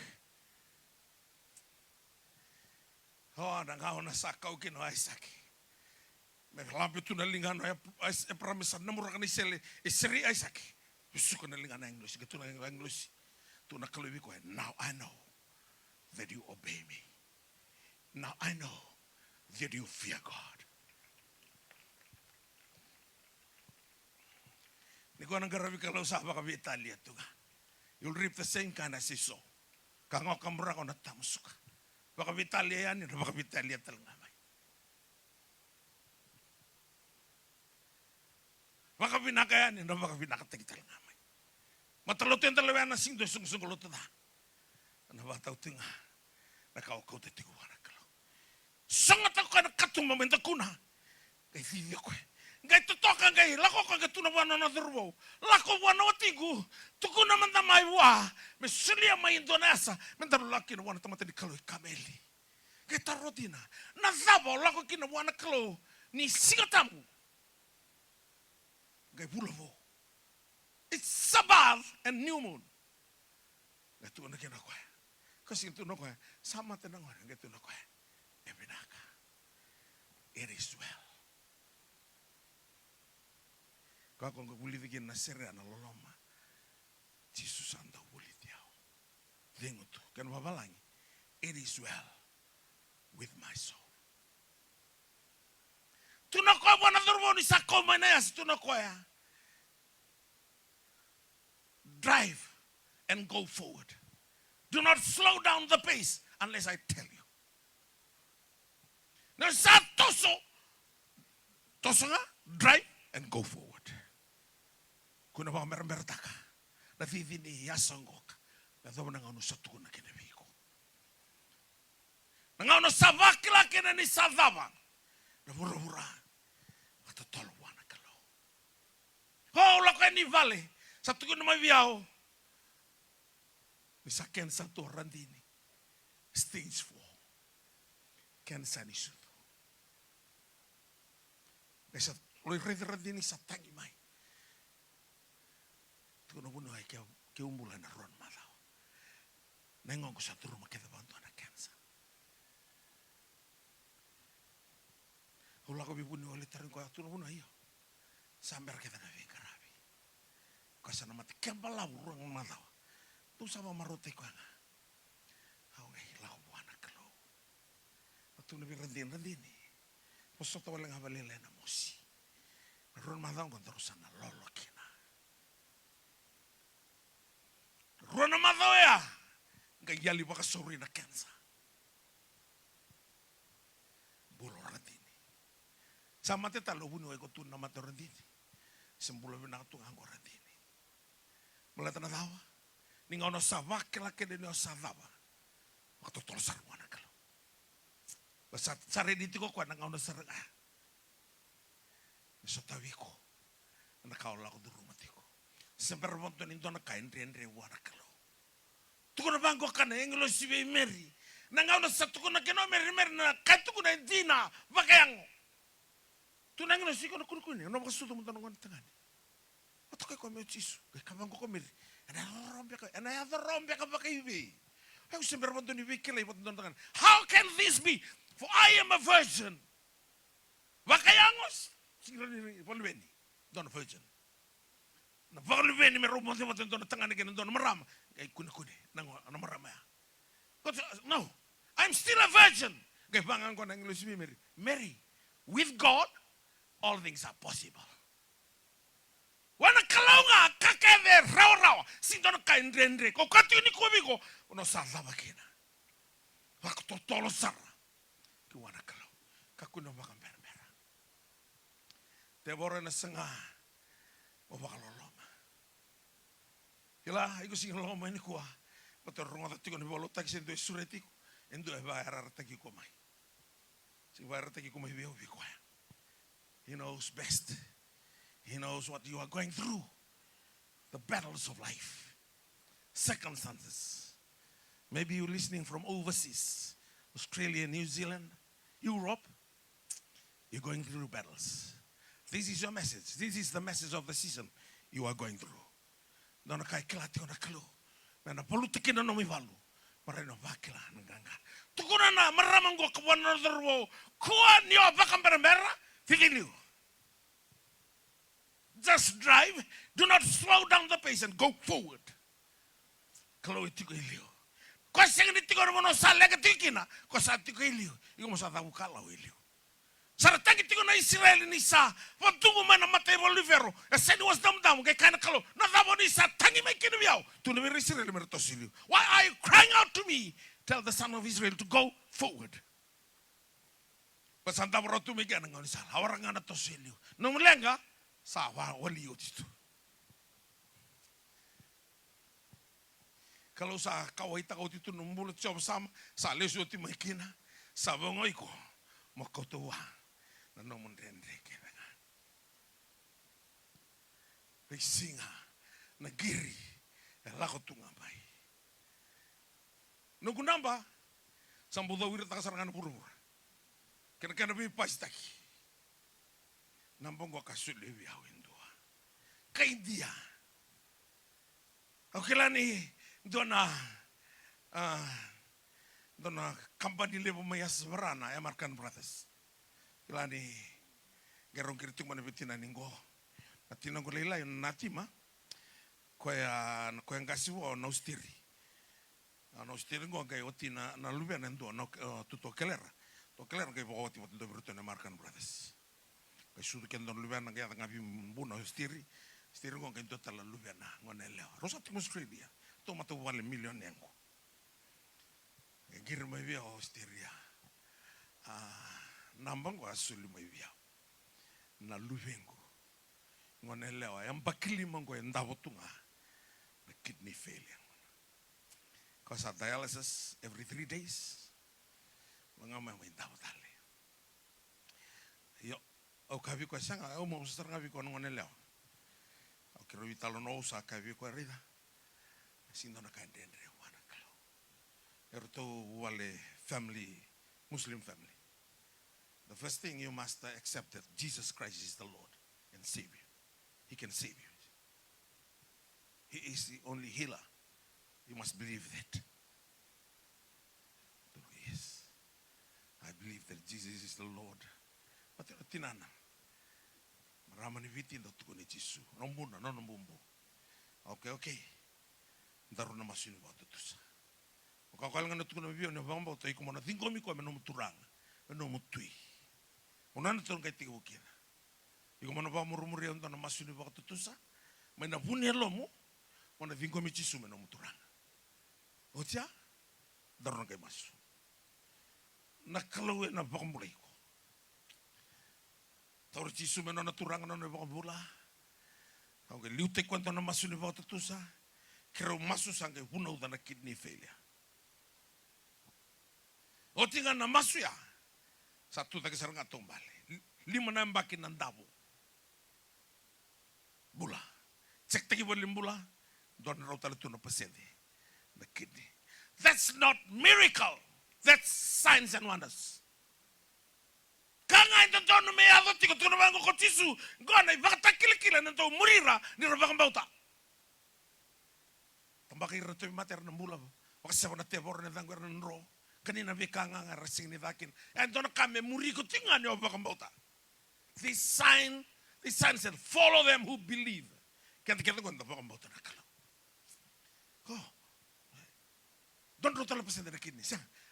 Oh, nangao na sakaw kino Isaac. Me labe tu na lingana e pramesa namura kan isele e seri Isaac. Suka na lingana English gitu na English. Tu na kaluwi ko now I know that you obey me. Now I know that you fear God. Ni ko nang garabi kalau sa baka Italia tu ka. You'll reap the same kind as you sow. Kangok kamura ko natamusuka. Baka Italia yan, baka Italia talaga may. Baka binakayan, baka binakatagi talaga may. Matalotin talaga na sing do sung-sungulot na. Ano ba tao tinga? Nakaukaw tayo tiguan na kalaw. Sangat ako ka nakatong mamenta ko na. Kay video ko eh. Gay totokan gay lako ka tunawan na durbo. Lako wana watigu. Tuku naman na maiwa. Mesulia ma Indonesia. Mendaro laki na wana tamata di kaloy kameli. Gay tarotina. Nazabo lako kinawa na kalo ni singatamu. Gay bulavo. It's Sabbath and new moon. Gay tu na kinako. Kasi tu nako sama tenang orang gay tu nako. Ebinaka. It is well. Kako nga bulit igin na sere na loloma. Jesus anda bulit yao. Dengo tu. Kan babalangi. It is well with my soul. Tunakoy mo na durbo ni sako manayas. Tunakoy ya. Drive and go forward. Do not slow down the pace unless I tell you. Now sa toso. Toso nga. Drive and go forward. Kuna ba mermerta ka. Na vivini yasangok. Na dhaw na ngano sa tuko na kinabiko. Na ngano sa vakila kina ni sadhava. Na vura-vura. Matatolwa na kalo. Ho lako ni vale. Sa tuko na maviao. Ni sa kensa to randini. Stage 4. Kensa ni suto. Kaya uloy randini sa tangi mai. Tuno buno ay ke umulan na ron malaw. Nengong ko sa turo makita bantu na kansa. Hula ko bibuno ulit tarin ko tuno buno ayo. Samber kita na vingarabi. Kasi na mati kembalaw ron malaw. Tu sama marote ko nga. Aw ngay lao buwana kalo. Tuno bi randini. Posota walang habalila na mosi. Ron malaw ko terusan na lolo kina. Rona madhoya. Gayali baka sorry na kansa. Bulo radini. Sama te talo buno ay kutun na mato radini. Sembulo binakatong anggo radini. Mulata na dawa. Ningaw na sabak laki din yung sadaba. Makatutol sa ruwan na kalo. Basta sari dito ko kwa nangaw na saraga. Nasotawi ko. Nakawala ko durumati ko. Semper monto ninto na kain renre wana kalo. Tuko na bango kana englo sibe meri. Nangaw na sa tuko na keno meri na katuko na dina bakayang. Tunang na siko na kurkuni. Ano ba suto mo tanong tangani? Patoke ko me chisu. Kay kabango ko meri. Ana ya rombe ka bakaybi. Ay semper monto ni wikile mo tanong. How can this be? For I am a virgin. Bakayangos. Siguro ni volveni. Don virgin. Na volve ni meron mo sa doon tangan ni doon marama kay kuna-kuna nang marama ya. No, I'm still a virgin. Kay bangang ko nang English Mary, with God all things are possible. Wana kalonga kakeve raw sindo na kain rendre ko katuni ko bigo no sala bakina. Wakto tolo sara. Ki wana kalaw. Kakuno bakang berbera. Tebora na sanga. O bakalolo. Kila iko sing loma ini kuah. Betul rungo tati ko ni bolo tak sendo suretiku. Endo bayar tagi ko mai. Sing bayar tagi ko mai biho biko. He knows best. He knows what you are going through. The battles of life. Circumstances. Maybe you're listening from overseas. Australia, New Zealand, Europe. You're going through battles. This is your message. This is the message of the season you are going through. Dona kai kelati ona kelo. Na politiki na nomi valu. Mareno vakila nganga. Tukuna na maramang go kwa nordro. Kwa ni obaka mermera. Tigiliu. Just drive. Do not slow down the pace and go forward. Kalau itu ilio. Kau sing ni tigo mono sale ke tikina. Kau sa tigo ilio. Iku mo sa tahu kalau ilio. Sarata ki tigo na Israel ni sa. Watungu mana mate volivero. Eseni was dam ke kana kalau. Na tabo ni sa tangi me kinu biao. Tu ne Israel merto silio. Why are you crying out to me? Tell the son of Israel to go forward. Pasanta borotu me gana ngoni sa. Hawaranga na to silio. No mlenga sa wali itu. Kalau sa kawai takau itu numbul coba sama sa lesu ti makina sa bongoi ko makotua na nomun rendre kena. Risinga na giri lako tunga bai. Nukunamba sambuda wir takasarangan purur. Kena bi pastaki. Nambongo kasuli wiawindua. Kaidia. Okelani dona company level mayas verana ya Markan Brothers. Ilani gerong kiritung mana betina ningo. Natina ko leila yung natima. Koya ngasiwo na ustiri. Na ustiri ngo kay otina na lubian endo no tuto kelera. To kelera kay bawati mo do bruto na Markan Brothers. Kay sudu ken don lubian nga ngabi mbuna ustiri. Ustiri ngo kay total lubian na ngonele. Rosa timo Australia. Toma tu vale million nengo. Gir mai via Australia. Nambang ko asuli mai via. Na luvengo. Ngone lewa yang bakili mango yang dawotunga. Na kidney failure. Cause a dialysis every 3 days. Mga may dawotale. Yo, au kavi ko sanga au mo sar kavi ko ngone lewa. Au kiro vitalo no sa kavi ko rida. Sindo na kaendendre wana kalau. Erto wale family, Muslim family. The first thing you must accept that Jesus Christ is the Lord and Savior. He can save you. He is the only healer. You must believe that. Yes. I believe that Jesus is the Lord. But tinana. Maramani viti ndo tukone Jesu. Nombuna no nombumbu. Okay. Daru na masini ba tutusa. Kakal nga natukuna biyo na bamba to iko mona tingomi ko meno muturanga. Meno mutui. Unana to ngai tigo kira. Iko mona ba murumuri on na masini ba tutusa. Mena punya lomo mona tingomi Jesu meno muturanga. Otia daru ngai masu. Nakalawe na bakamulai ko. Taur Jesu meno na turanga na bakamula. Kau ke liute kwanta na masini ba tutusa. Kero masu sange huna udana kidney failure. O tinga na masu ya. Satu tak sarang atong bale. 5 na mbaki nandabo. Bula. Cek tagi bolim bula. Don rautal itu na pasende. Na kidney. That's not miracle. That's signs and wonders. Kanga ito tono me ado tiko tono bango kotisu. Gona ibakata kilikila nanto murira ni rabakang bauta. Tambaki rato mater na mula. Wakasa na tebor na dangwer na nro. Kanina vikanga nga rasing ni dakin. Ando na kame muri ko tingan yo bakang bauta. This sign said, follow them who believe. Kaya ko na bakang bauta na kalaw. Don rota la pasenda na kidney.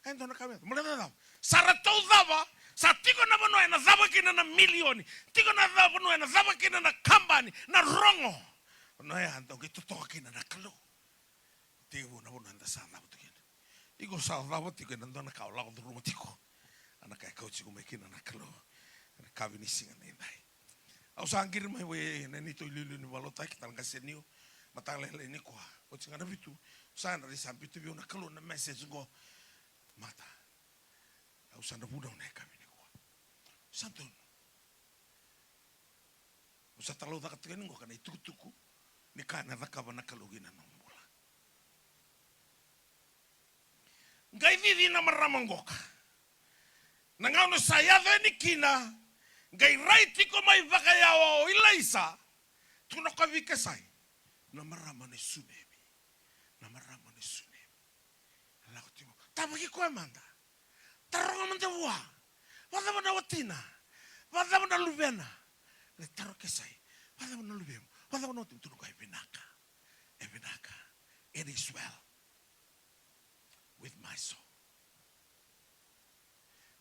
Ando na kame. Mula na daw. Saratau dava. Sa tiko na manoy na dava kina na milioni. Tiko na dava manoy na dava kina na kambani. Na rongo. Noy ando kitutoka kina na kalaw. Tigo na bona anda sa labo tikin. Igo sa labo tikin ando na kaula ko rumah tiko. Anak kay coach ko may kina na kalo. Na kabi ni singa na inday. Au sa angir mai we na nito lilu ni balota kita nga senio. Matang lele ni ko. O tinga na bitu. Sa na ri sampitu bi na kalo na message go mata. Au sa na buda na kabi ni ko. Santon. O sa talo da katgen ngo kana itutuku. Ni kana da kabana kalo gina no. Ngai vivi na maramangoka. Nangano saya veni kina. Ngai raiti ko mai vakaya o ilaisa. Tuna ka vikasai. Na maramane sunemi. Na maramane sunemi. Alako timo. Tabaki ko amanda. Taronga mande wa. Wala na watina. Vada mana luvena. Le taro kesai. Vada mana luvem. Vada mana tim tunu kai binaka. Ebinaka. It is well with my soul.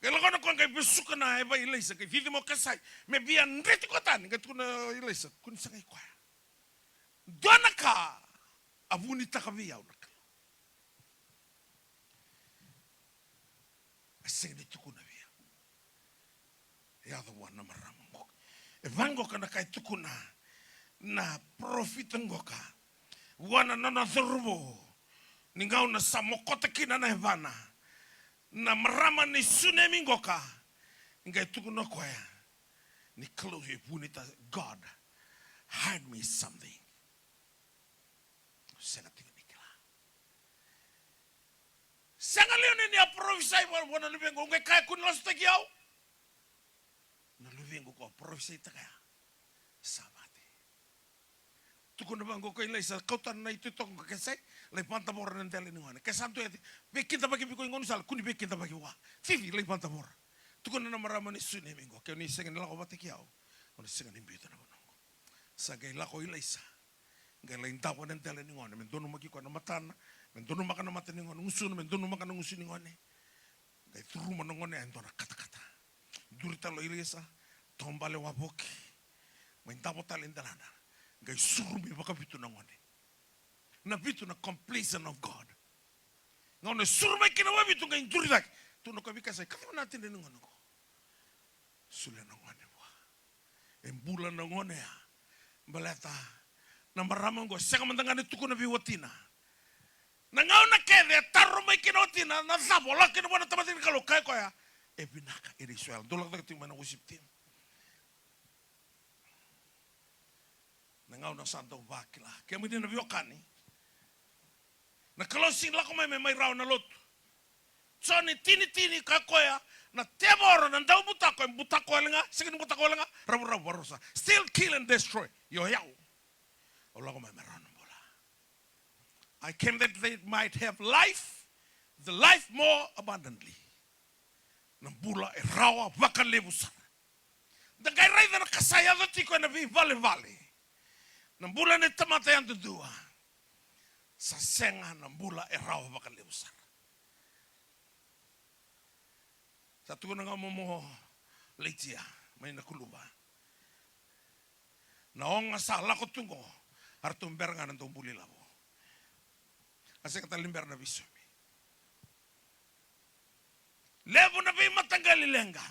Kalau kau nak kau besuk na eba ilaisa kai vivi mo kesai. Me bian reti kotan. Kai tuna ilaisa. Kun sangai kau. Donaka. Abuni takavia unaka. Asing di tukuna via. Ya the one na maramong. Evango kana kai tukuna na profit ngoka. Wana na thurbo. Ningau na samokota kina na evana. Na marama ni tsunami ngoka. Ngai tukuna koya. Ni kalo he punita God. Hide me something. Senga tiga nikela. Senga leone ni aprovisai wana luvengo. Ngai kaya kun lasu tagiau. Na luvengo ko aprovisai takaya. Sabate. Tukuna bango ko ilaisa kautan na itu tong kesai. Lai panta bora nentele ni wana. Kesanto ya. Bekinta bagi biko ingonu sal. Kuni bekinta bagi wa. Fifi lai panta bora. Tukuna na marama ni sune mingo. Kaya ni senga nilako batikiau. Ona senga nimbiuta na bonongo. Sagai lako ilaisa. Ngai lain tawa nentele ni wana. Mendono maki ko na matana. Mendono maka na mata ni wana. Ngusun. Mendono maka na ngusun ni wana. Ngai turuma na wana. Endona kata-kata. Durita lo ilaisa. Tombale waboki. Main tawa talendalana. Ngai surumi baka bitu na wana. Na bitu na completion of God. Ngone surumi kina wa bitu ngai duritak. Tuno ko bikasai. Kati mana tinde ni wana ko. Sule na wana wa. Embula na wana ya. Baleta. Na maramang ko. Saka mandangani tuko na biwatina. Na ngau na kede. Taro may kinotina. Na zabo. Laki na wana tamatin kalau kaya ko ya. Ebinaka Israel. Dolak na kating mana usip tim. Nangau na santo bakila. Kaya mo din nabiyokani. Na kalosing lako may raw na lot. So ni tini kakoya. Na teboro na daw butako. Butako nga. Sige na butako nga. Raw warosa. Still kill and destroy. Yoyaw. O lako may raw na bola. I came that they might have life. The life more abundantly. Nang bula e rawa vakalebusan. Dagay ray na kasayado tiko na vale. Nang bula ni tamatayan tudua. Sa senga ng bula e rawa vakalebusan. Sa tuko nga mo leitia may nakuluba. Naong nga sa lako tungo hartumber nga ng tumbuli labo. Kasi katalimber na bisumi. Levo na bai matanggali lenga.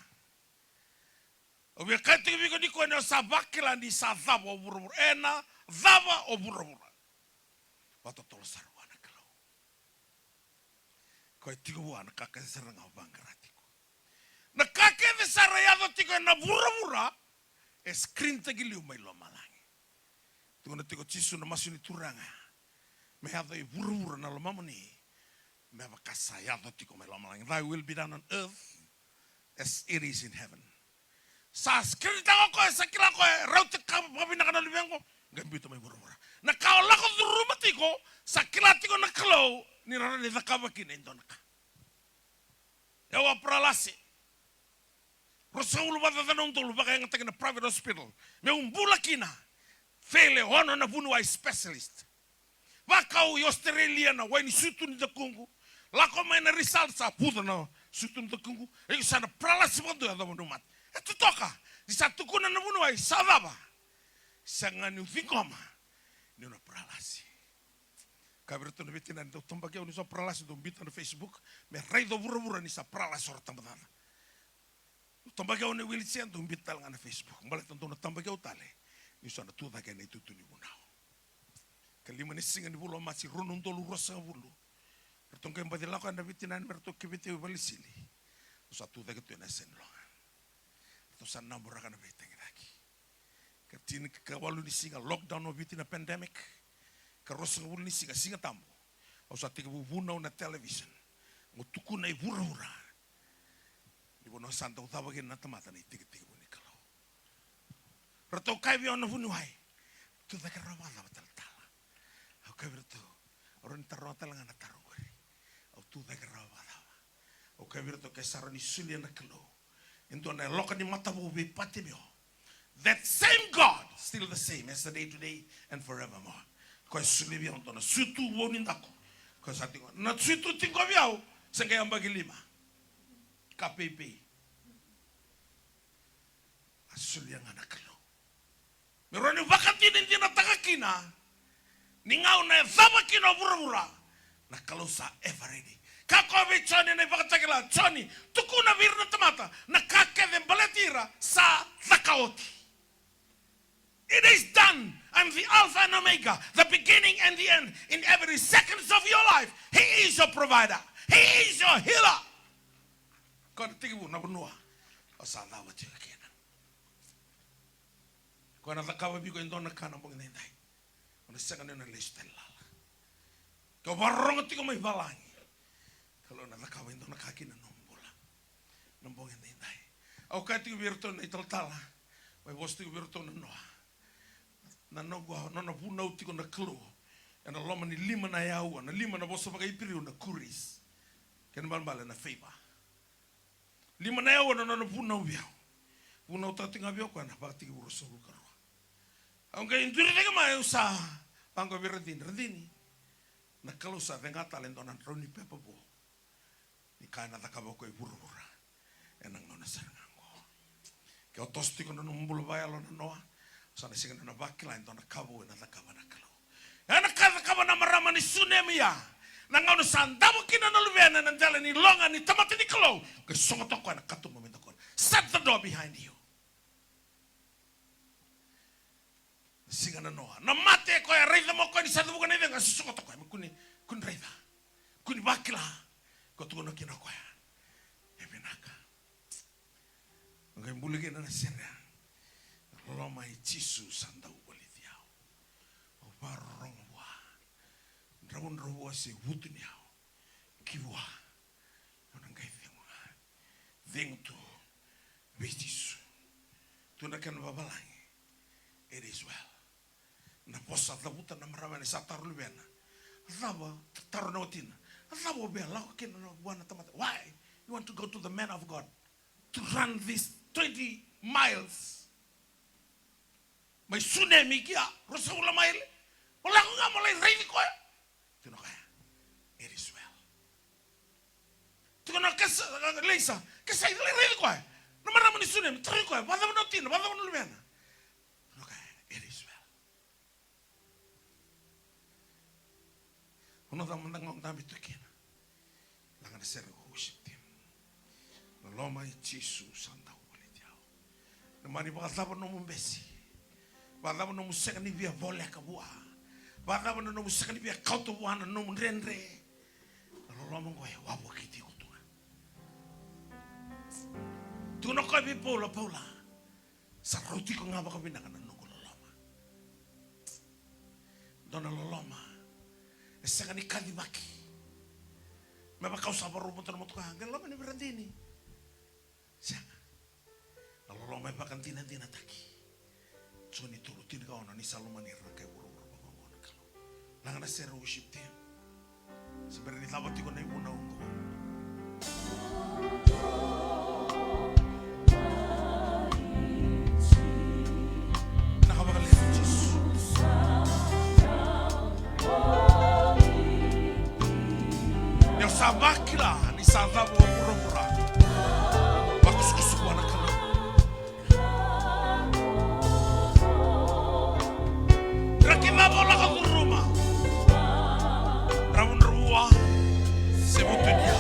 Obi kati biko ni ko na sabakila ni sa dhaba o burubura. Ena dhaba o burubura. Watotolo sarwana kalau. Ko tiguan kakasaranga bangaratiko. Na kakeve sarayado tiko na burubura. Eskrinta giliu may lomalangi. Tiko na tiko chisu na masuni turanga. Mehado i burubura na lomamoni. Thy will be done on earth as it is in heaven. Sa skrita ko sa kila ko raute ka pabina kana libengo gambito may burura. Na kaola ko durumati ko sa kilati ko na klo ni rana ni zakaba kinendona ka. Ewa pralasi. Rosaulu bata tanong tulu baka yang na private hospital. Me umbula kina. Fele hono na bunu ai specialist. Bakau i Australia na wai ni sutu ni takungu. Lako may na result sa puto na sutu ni takungu. Eko sana pralasi mo doon na mat. Ito toka. Di sa tukunan na bunu ay sadaba. Sa nga ni ufingoma. Ni na pralasi. Kabirito na bitin na ito tumbagyaw ni sa pralasi doon bitan na Facebook. May ray do bura-bura ni sa pralasi or tambatana. Tumbagyaw ni Wilisian doon bital nga na Facebook. Balik doon na tumbagyaw tali. Ni sa natutagay na itutu ni bunaw. Kalima ni singa ni bulo masih runun tolu rosa bulu. Pertong kaya mbadi lakukan na bitinan merto kibiti balisili. Satu tak itu na senlongan. Atau sana burakan na bitin lagi. Kertin kawalu ni singa lockdown no bitin na pandemic. Karosa bulu ni singa tambo. Au sa tiga bubuna na television. Ngutuku na ibura-ura. Di bono santa utabagin na tamata na tiga-tiga buni kalau. Pertong kaya biyon na bunuhay. Tu tak rawa batal-tal. Kau bertu orang terrotel dengan tarunguri. Au tu dah kerawa dawa. Au kau bertu kesaran isulian nak kelo. Into na loka ni mata bo be patibio. That same God, still the same yesterday, today, and forevermore. Ko sulibi on na sutu wonin dako. Ko sa tingo na sutu tingo biao sengke yang bagi lima. KPP. Asul yang anak lo. Meroni wakati ninti na takakina. Ningau na zaba kino bura-bura. Na kalau sa ever ready. Kako ave choni na ipakatakila. Choni. Tuku na virna tamata. Na kake de baletira sa zakaoti. It is done. I'm the Alpha and Omega, the beginning and the end. In every second of your life, He is your provider. He is your healer. Kau tigibu na bunua, asal lawa tiga kena. Kau nak kau bigo indona kana bong nendai. Kau sekarang nena listella. Kau barong tiga mai balangi. Kalau nak kau indona kaki na nombola, nombong nendai. Aku kau tiga birton ital tala, mai bos tiga birton noa. Na nogwa nona puna uti ko na klo na loma ni lima na yau na lima na bosa pakai piriu na kuris ken balbala na feiba lima na yau na nona puna ubiao puna uta tinga bio ko na pakti ko roso ko ro aunque induri de ma usa pango verdini na kalo sa venga talento na roni pepa bo ni kana ta kabo ko burura enang nona sarango ke otosti ko na numbul bayalo na noa sana singa na bakila ito na kabo na takaba na kalo. Na kaba na marama ni tsunami ya. Nangau na sanda mo kina na lubiana ng dala ni longa ni tamati ni kalo. Kaya sungot ako na kato momento ko. Shut the door behind you. Singa na noa. Na mate ko ya reida mo ko ni sa bukan ni nga sungot ako. Kuni reida. Kuni bakila. Ko tuko na kina ko ya. Ebenaka. Ngai buligi na sira. Loma i Jisu sandau bolitiao. O barong wa. Dragon robo se wutuniao. Kiwa. Orang kai thingwa. Thing tu. Bestisu. Tu na kan babalangi. It is well. Na posa tabuta na marama ni satar lubena. Lava tarnotina. Lava be la ken no buana tamata. Why? You want to go to the man of God to run this 20 miles? May tsunami kia, rosa ula maile. Wala ko nga malay ready ko. Tino kaya, it is well. Tino na kasa leisa, kasa ready ko. Namarama ni tsunami, tari ko. Bada mo natin, bada mo nulmiana. Tino kaya, it is well. Uno da mandang dami to kina. Langan na sero worship team. Loma i Jisu sanda ubalitiao. Namani bakatapa no mumbesi. Bagaimana no musika ni via vole kabua. Bagaimana no musika ni via kauto buana no mrenre. Lolo mongo e wabo kiti kutua. Tu no ko bi pola. Sa roti ko ngaba ko binaka no ko loloma. Dona loloma. Esaka ni kadibaki. Meba kausa baru motor motor ka. Loloma ni berandini. Sanga. Loloma e pakantina taki. So ni turutin ka ona ni Salomon ni rakai buru-buru bangun kalau. Langan na sero worship team. Sebenarnya tabati ko na ibuna ungo. Nakabagalit ng Jesus. Yung sabakila ni Salamo buru-buru. Bagus-kusukuan na kalau. Bola ka kuruma. Ramon Rua sebutunya.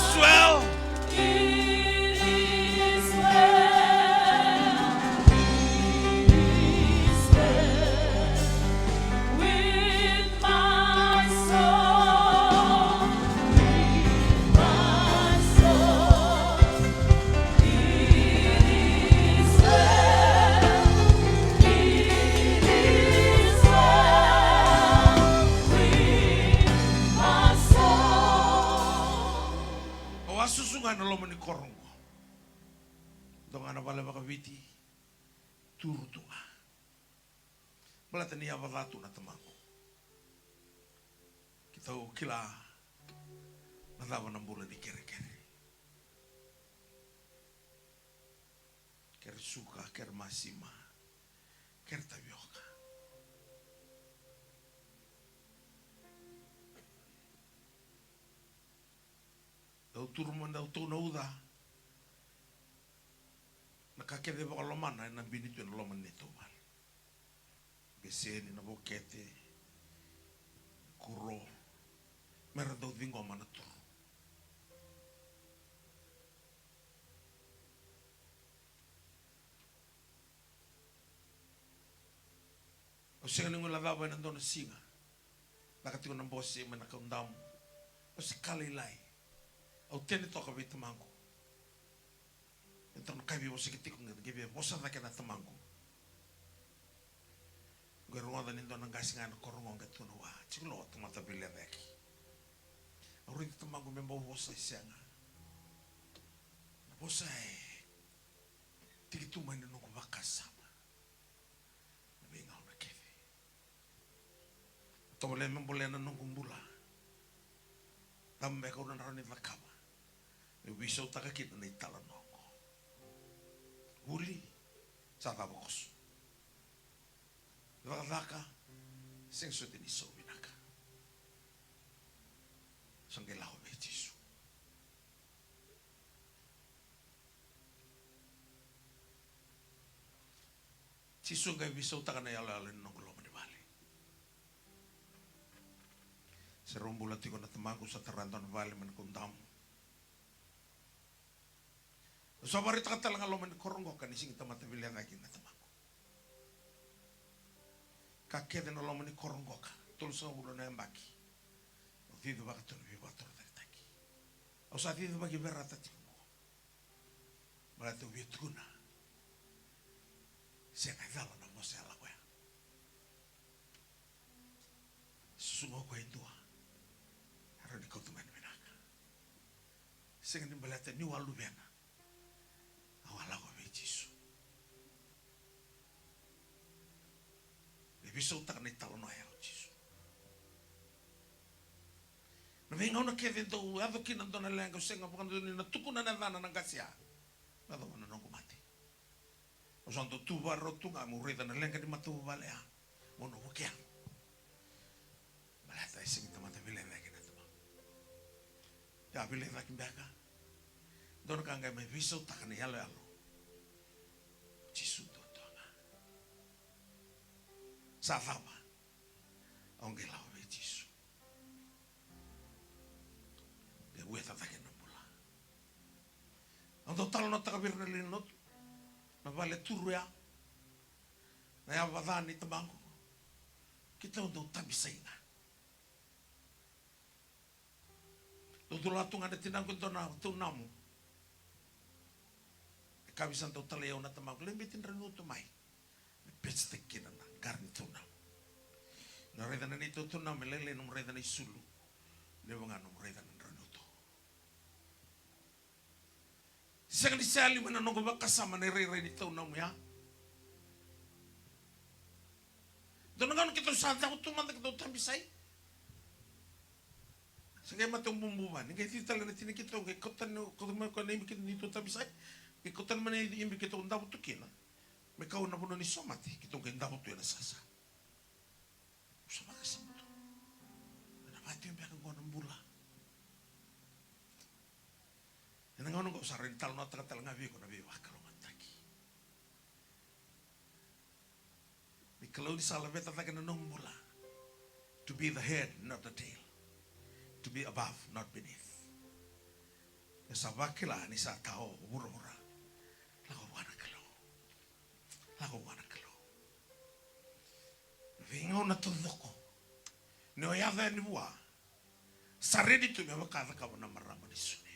is well. It is well. It is well with my soul. With my soul. It is well. It is well with my soul. O asusungan na lomo ni korongo. Donga na pala makawiti. Turu tunga. Balata niya balatu na tamako. Kita kila natawa ng bulan ni kere-kere. Kere suka, kere masima, kere tabioka. Daw turman daw to nauda. Nakakede ba kalomana na binito na loman nito bal. Beseni na bokete. Kuro. Meron daw dingo mana turo. O siya nung lalabay nandun na singa. Nakatigo ng boss siya manakaundam. O si kalilay. O tenito ka ba tamangko. Ito na kabi mo sige tikong nga. Gibi bosa na kena tamangko. Garunga nindo ng gasingan na korongong gatunawa. Sigulo tumatabili reki. Ang rin tamangko may bosa siya nga. Bosa tigitumay na nung kubakasama. Nabingaw na kevi. Ito wala yung mambulay na nung kumbula. Tambay ko na naroon na kama. Ibisaw takakita na italan ako. Huli. Sa tabakos. Nakadaka. Sengso din iso binaka. Sanggila ko may Jisu. Jisu nga ibisaw taka na yalalin ng kuloma ni Bali. Sa rumbulat ko na tamago sa Taranton Valley man kundam. So barita ka talaga loman korongo kan ising tamatabilia lagi na tamako. Kakede na loman korongo ka tulsa ulo na mbaki. O tido ba ka tun bi bator taki. O sa tido ba giberata timo. Malate ubituna. Se na dala na mose ala kwa. Susungo ko indua. Haro ni ko tuman binaka. Sing ni balate ni walu bena. Awala ko may Jisu. Ibisaw tak na italo na ayaw Jisu. Navingaw na kevin to, ado kinando na lang, kasi nga pakando nila, tukunan na dana ng gasya. Ado mo na nung kumati. O santo tuba roto nga, murita na lang, kani matuba lea. Mono wukiang. Balata ising tamata bilay lagi na tama. Ya bilay lagi baka. Doon ka nga may bisaw tak na yalo-yalo. Jisu toto nga. Sa fama. Ang gilaw may Jisu. Gaweta takin ng mula. Ang total na takabir na linot. Nabale turuya. Nayabadaan ni tabangko. Kita daw tabisay nga. Tutulato nga na tinangkot doon na tunamo. Kabisan daw talayaw na tamang limbitin rin ito may petstek kina na karni tunam nareda na nito tunam melele nung reda na isulu ni mga nung reda na rin ito isang disali mo na nung kasama na rin ito na mo ya doon nga nung kita sa daw tumanda kita tambisay sagay matong bumbuman ngay titala na tinikito ngay kutan ko na imikit dito tambisay ikutan man yung imbi kita kung dapat tukin. May kaon na po ni somati. Kitong kayo dapat tuya na sasa. Usama ka sa mo to. Nanapati yung biyakang kuha ng bula. Yan ang anong ko sa rental na tagal nga ko na biwa kalumantaki. Ni kalau di salabeta taga na nung bula. To be the head, not the tail. To be above, not beneath. sa bakila ni sa tao bura-bura. Lago wana kalo. Lago wana kalo. Vingo na tudoko. Ni oyada ni bua. Saredi tu me wakada ka na marama ni sune.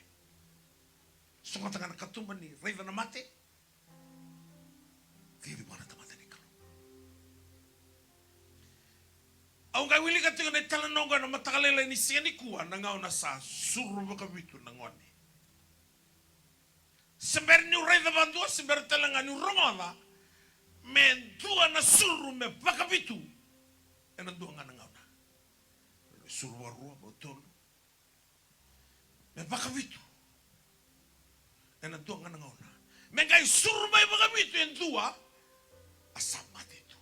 Sunga tanga na katumba ni reida na mate. Tiri wana tamata ni kalo. Au ga wili ka tinga na tala nonga na matakalela ni siani kuwa na ngau na sa suru makabitu na ngone. Sember ni reida bandua sember talanga ni rongola. Men dua na suru me bakabitu. Ena dua ngana ngau na. Suru warua botol. Me bakabitu. Ena dua ngana ngau na. Men gai suru mai bakabitu en dua. Asamat itu.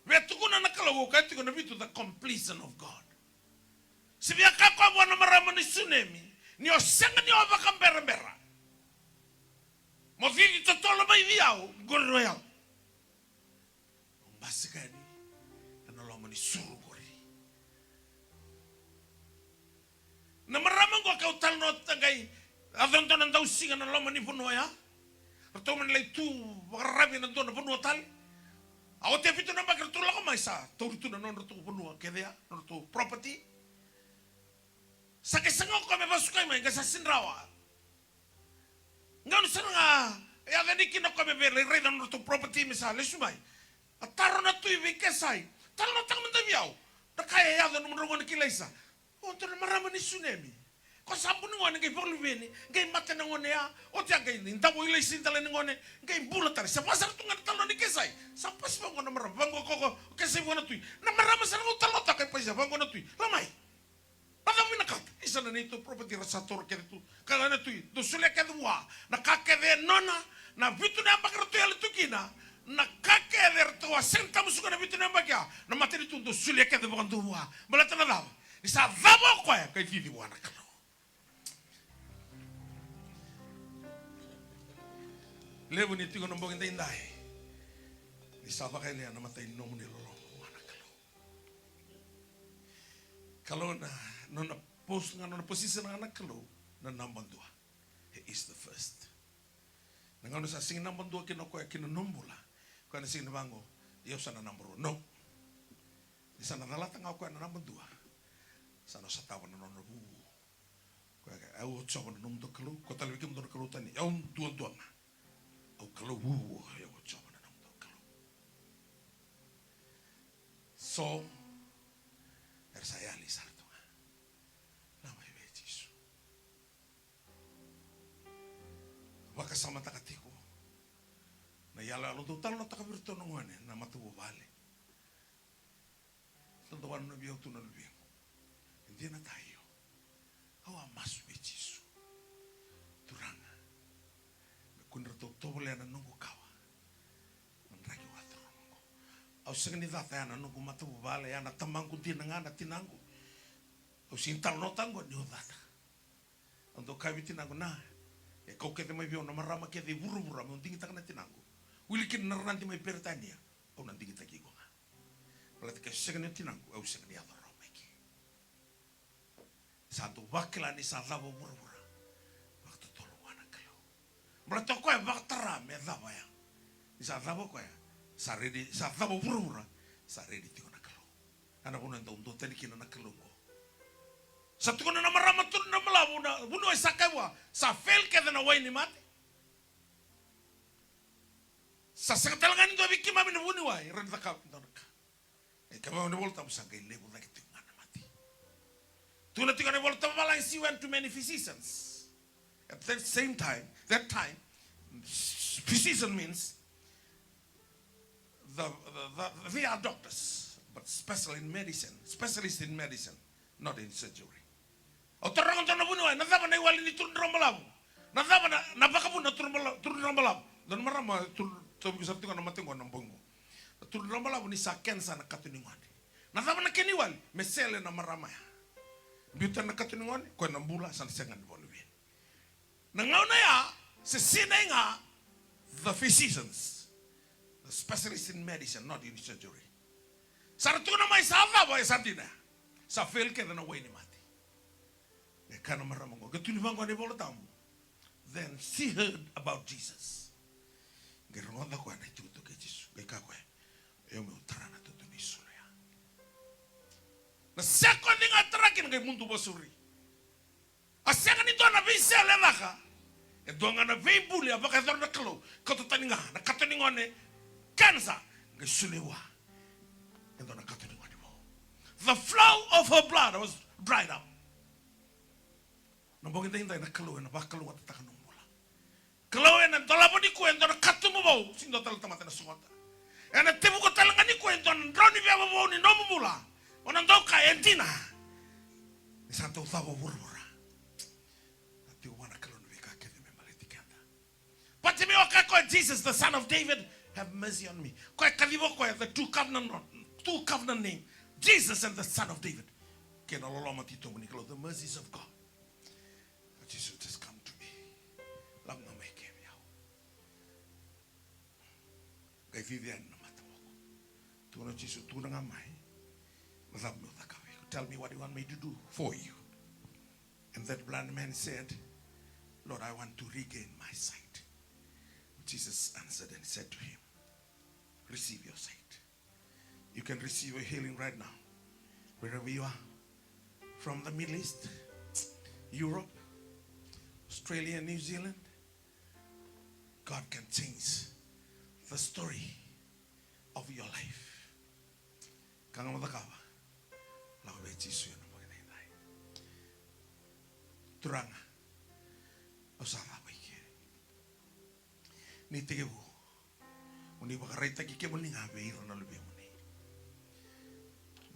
Wetukuna na kalawo kai tukuna bitu the completion of God. Sibia kakwa wana marama ni tsunami. Ni osenga ni obaka mbera. Mozili totolo mai viao. Goro yao. Basikani. Ana loma ni suru gori. Na marama ngwa kau talno tagai. Adon tonan tau singa na loma ni punua ya. Rato man lai tu. Wakarabi na tona punua tal. Ako te pito na magratula ko may sa. Tauritu na non rato punua. Kedea. Rato property. Sakisangok kami basukay may kasi sinrawa. Ngayon sa nga, aga di kinok kami beri redan to property misal sumay. At taro na tu ibig kesay. Talo na tang mandabiyaw. Nakaya yado nung rungon kilaysa. O to na marama ni tsunami. Ko sampu nungon ngay paglubeni, ngay mata nungon ya. O tiya ngay nintabo ilay sintala nungon ngay bulatari. Sa pasar tu nga talo ni kesay. Sa paspa ko na marama. Banggo ko kesay mo na tuy. Na marama sa nang talo ta kay paisa. Banggo na tuy. Lamay. Pagawin na ka, isa na nito property rasator kaya ito. Kaya na ito, dosulia kaya dua, nakakede nona, na vitu na bakar ito yali tukina, nakakede ito, senta musuka na vitu na bakya, na materi ito, dosulia kaya dua, malata na daw. Isa dabo ko kaya hindi mo anak ka. Levo ni ito ko nang bangin tayo inday. Isa ba kaya liya namatay nomo ni lolo, anak ka. Kalau na post nga na posisi ng anak kalo na number 2. He is the first. Nang sa sing number 2 kinoko kinunumbula. Kung na sing nabango, iyo sa na number 1. No. Di sana nalatang ako na number 2. Sana sa tawa na nono bu. Kaya au tsawa na number kalo, ko talaga mo kalo tani. Au duan. Au kalo bu, au tsawa na number kalo. So saya alisar. Baka sama takatiko. Na yala lo total na takabirto nungone na matubo bale. Tuntuan na biyo tu na biyo. Hindi na tayo. Awa mas bechisu. Turanga. Kunra to tobole na nungu kawa. Manragi watro nungu. Au sengni data na nungu matubo bale ya na tamangku tinanga tinangu. Au sintal no tango ni data. Untuk kami tinangu na. Kau kete mai bion nama rama kete buru-buru mau tinggi tak nanti nanggu. Wilikin nanti mai pertania. Au nanti kita kigo. Berarti ke second nanti nanggu. Au second ya dorong lagi. Satu wakilan ni sadabo buru-buru. Waktu tolong anak kalau. Berarti kau yang baktera medaba ya. Di sadabo kau ya. Saredi sadabo buru-buru. Saredi tiga anak kalau. Anak pun nanti untuk tadi kina anak kalau. Satu kono na marama tu na malabu na buno isakawa sa fail ke na way ni mate. Sa sakatalangan ito biki mami na buno way ren ta ka ndonka. Kama na volta sa kay level na kitu ngana mati. Tu na tingana volta malay si went to many physicians. At that same time, physician means they are doctors, but specialists in medicine, not in surgery. O terang na buno ay nadama na iwali ni turun ramalabu. Nadama na napakabun na turun ramalabu. Dan marama sabi ko sa tinga na matingo ng bongo. Turun ramalabu ni sa kensa na katuningan. Nadama na kiniwal mesele na marama ya. Biutan na katuningan ko na bula sa sengan bolivin. Nangaw na ya si sinay nga the physicians, the specialists in medicine, not in surgery. Sarto na may sava ba sa tina. Sa fail ke na way ni mati. E kana maramango. Gatuli bango ni bola tamu. Then she heard about Jesus. Geronda ko na tutu ke Jesus. Ke ka ko. Eu me utrana tutu ni sulia. Na second nga trakin kay mundo basuri. Asanga ni dona vise levaka. E donga na veimbuli abaka dona klo. Kato taninga na katoningone kansa ke sulewa. E dona katoningone. The flow of her blood was dried up. Nambong hinta na klo na bakalo at takanumula. Klo na dalabo ni kwento na katumubo sindo tal tamata na sungota. E na tibu ko talanga ni kwento na droni vya babo ni nomumula. Onandoka entina. Ni santo thabo burbura. Jesus, the son of David, have mercy on me. The two covenant name, Jesus and the son of David. The mercies of God. Jesus, just come to me. Tell me what you want me to do for you. And that blind man said, Lord, I want to regain my sight. Jesus answered and said to him, receive your sight. You can receive a healing right now. Wherever you are. From the Middle East, Europe, Australia, New Zealand. God can change the story of your life. Turanga. Osara baike. Ni tegebu. Uni bakaraita ki ke muni ngabe iro na lebe muni.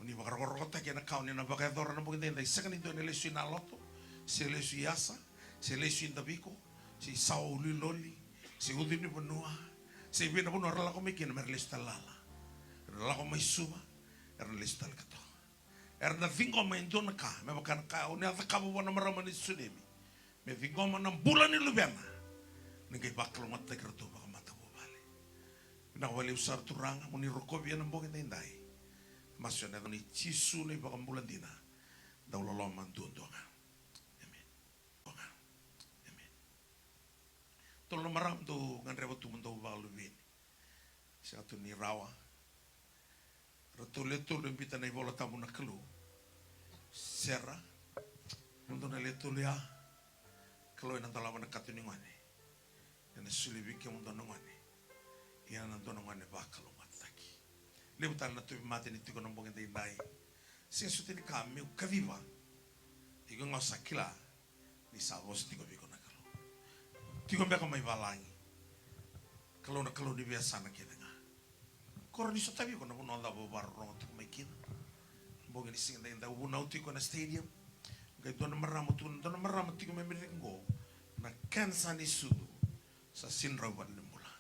Uni bakarorota ke na kauni na bakadora na buginde dai second into ne lesu na loto. Se lesu yasa, se lesu indabiko, se sauli loli, se udini bonua, se bina bonua rala ko mekin mer lesu talala. Rala ko mai suba, er lesu talkato. Er na vingo ma indona ka, me bakan ka uni ata ka bo na marama ni sunemi. Me vingo ma na bulan ni lubena. Ngai baklo mata kerto baka mata bo bale. Na wale usar turanga muni rokobia na mbonge ndai. Masyo na ni chisu ni baka bulan dina. Da ulolo mandundonga. Amen. Amen. Tolo maram tu nganrewa tu mundo balu bin. Satu ni rawa. Rotoleto lo invita na ibola tamu na kelu. Serra. Mundo na leto lea. Kalau yang nantala mana katu ni ngane. Yang sulibi ke mundo ngane. Yang nanto ngane bakal mataki. Lebu tal na tu mate ni tiko nombong ente indai. Sia suti ni kami kaviva. Iko ngosa kila ni sabos tiko biko na kalau. Tiko mbeka mai balangi. Kalau na kalau di biasa na kita nga. Koro ni sotabi ko na puno anda bo barong tiko mai kita. Mbong ni singa inda ubunau tiko na stadium. Kaya doon na maramo tiko may miringo na kansa ni sudu sa sinrawan ni mula.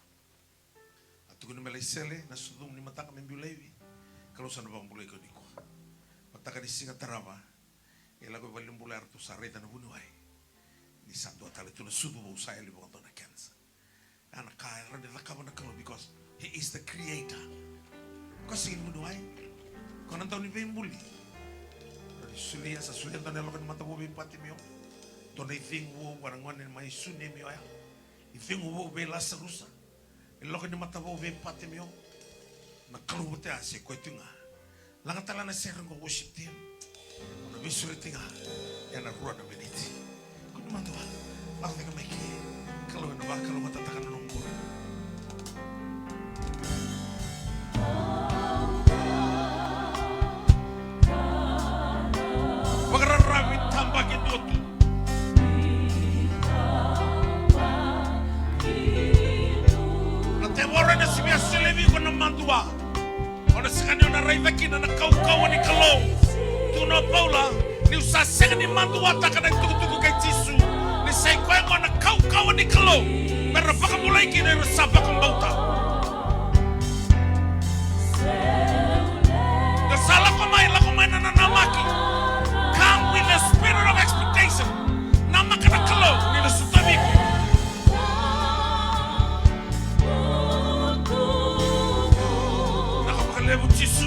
At tuko ni malaysele na sudong ni mataka may biulewi. Kalau sana bang bulay ko ni ko. Mataka ni singa taraba. Ilago baling bulay arto sa reta na bunuay. Ni santo atali to na sudu mo usaya libong to na kansa. Ana kaya rani lakama na kalo because he is the creator. Kasi bunuay. Kung nantaw ni Bembuli. Sulia sa sulia tanah lokan mata bobi pati mio, tonai tingu warangan yang mai sunni mio ya, tingu bobi lasa rusa, lokan mata bobi pati mio, nak kalau betul asyik kau tengah, langat talan asyik orang worship dia, orang bisu tengah, yang nak ruan beniti, kau ni mantua, aku tengah maiki, kalau nak kalau mata takkan nombor. Ona sekani ona rai vaki na kau ni kalau tu no paula ni usa sekani mandua takana tuku kai Yesu ni sai ko ona kau ni kalau merra baka mulai kini sapa kembauta the sala ko mai na namaki come with the spirit of expectation namaka na kalau ni na sutabiki. Lebu Yesu,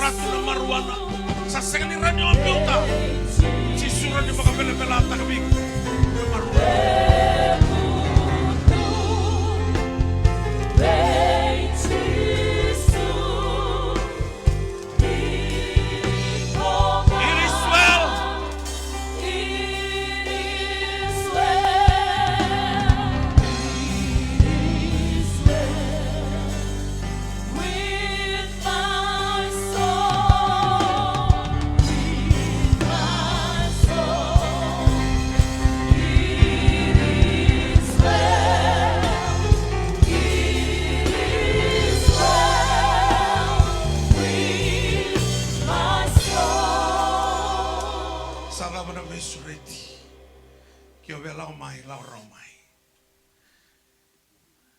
ratu na maruana. Sa sengani ranyo ambiuta. Si sura ni mga bela-bela takabing. Na maruana.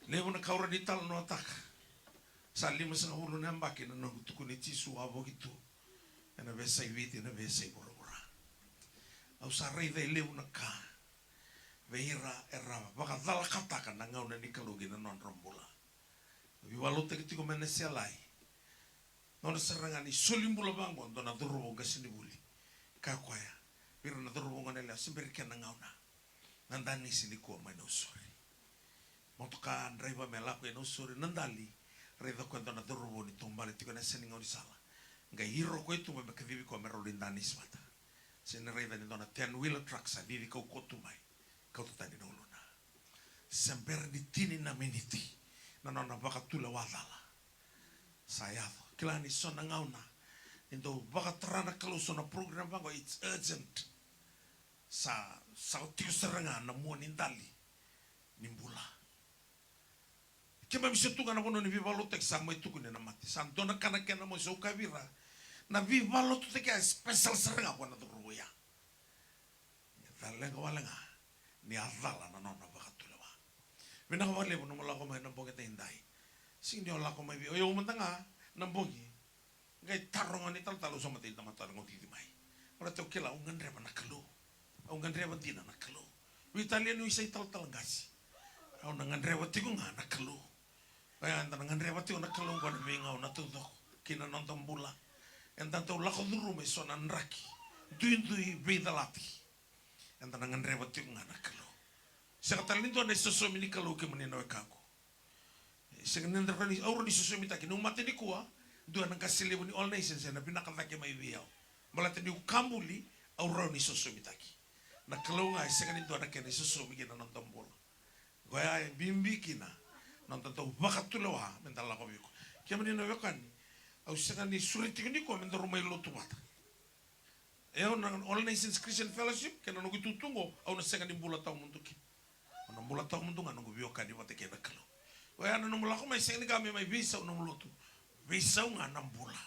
Leo na kaura di tal no atak. Sa lima sa hulo na ambaki na nagutuko ni Tisu abo gitu. Na besa iviti na besa ibura-bura. Au sa rei dai leo na ka. Veira era baka dala kataka na ngau na ni kalugi na non rombula. Viwalo te kitiko menesia lai. Nona serangan ni sulimbula bangun dona durubo gasini buli. Kakwaya. Biro na durubo nganela simberikan na ngau na. Nandani sini kuwa may nausuri. Motoka driver melaku ya nausuri nandali. Reda kwento na durubo ni tumbali tiko na sini ngau di sala. Nga hiro ko itu mabakadivi ko merolindani smata. Sini reda ni dona 10-wheeler truck sa divi kau kotumay. Kau tutani na uluna. Semper di tini na miniti. Na nona baka tula wadala. Sayado. Kila ni sona ngauna. Indo baka terana kalau sona program bango it's urgent. Sa tiko serangan na mua nindali. Nimbula. Kima bisa tunga na kono ni vivalo tek sa mo ituku ni na mati. Santo na kana kena mo so kavira. Na vivalo tu tek special serangan ko na turuya. Talenga walenga. Ni adala na nona baka tulawa. Bina ko wale mo mala ko may nambong ita hinday. Sing di ola ko may vi. Oyo umantanga nambongi. Ngay tarong ni talo sa mati na matarong di mai. Ora to kila ungan reba na kalu. Ungan reba tina na kalu. Italiano isa ital talangasi. Au nangan reba tigo nga na kalu. Kaya anta nangan reba tigo na kalu ko na bingaw na tudok. Kina nonton bula. Enta to lako duru me so nan raki. Duin bidalati. Enta nangan reba tigo nga na kalu. Sa katalinto na isosomi ni kalu ke manina kako. Sa kanindra ka ni auro ni isosomi taki. Nung mati ni kuwa, doon ang kasilibo ni All Nations na pinakatake may biyaw. Malata ni ukambuli, auro ni isosomi taki. Nakalaw nga, isa kanindra na kena isosomi kina ng tambola. Kaya ay bimbi kina, nang tantaw bakat tulawa, mentala ko biko. Kaya manina wakan, au isa kanindra suriti ko ni ko, mentala rumay loto bata. Eho ng All Nations Christian Fellowship, kaya nang itutungo, au na isa kanindra bula tao muntukin. Nang bula tao muntungan, nang gubiyokan, di mati kaya nakalaw. Kaya nang mula ko, may isa kanindra kami may visa, nang loto. Visa nga nang bula.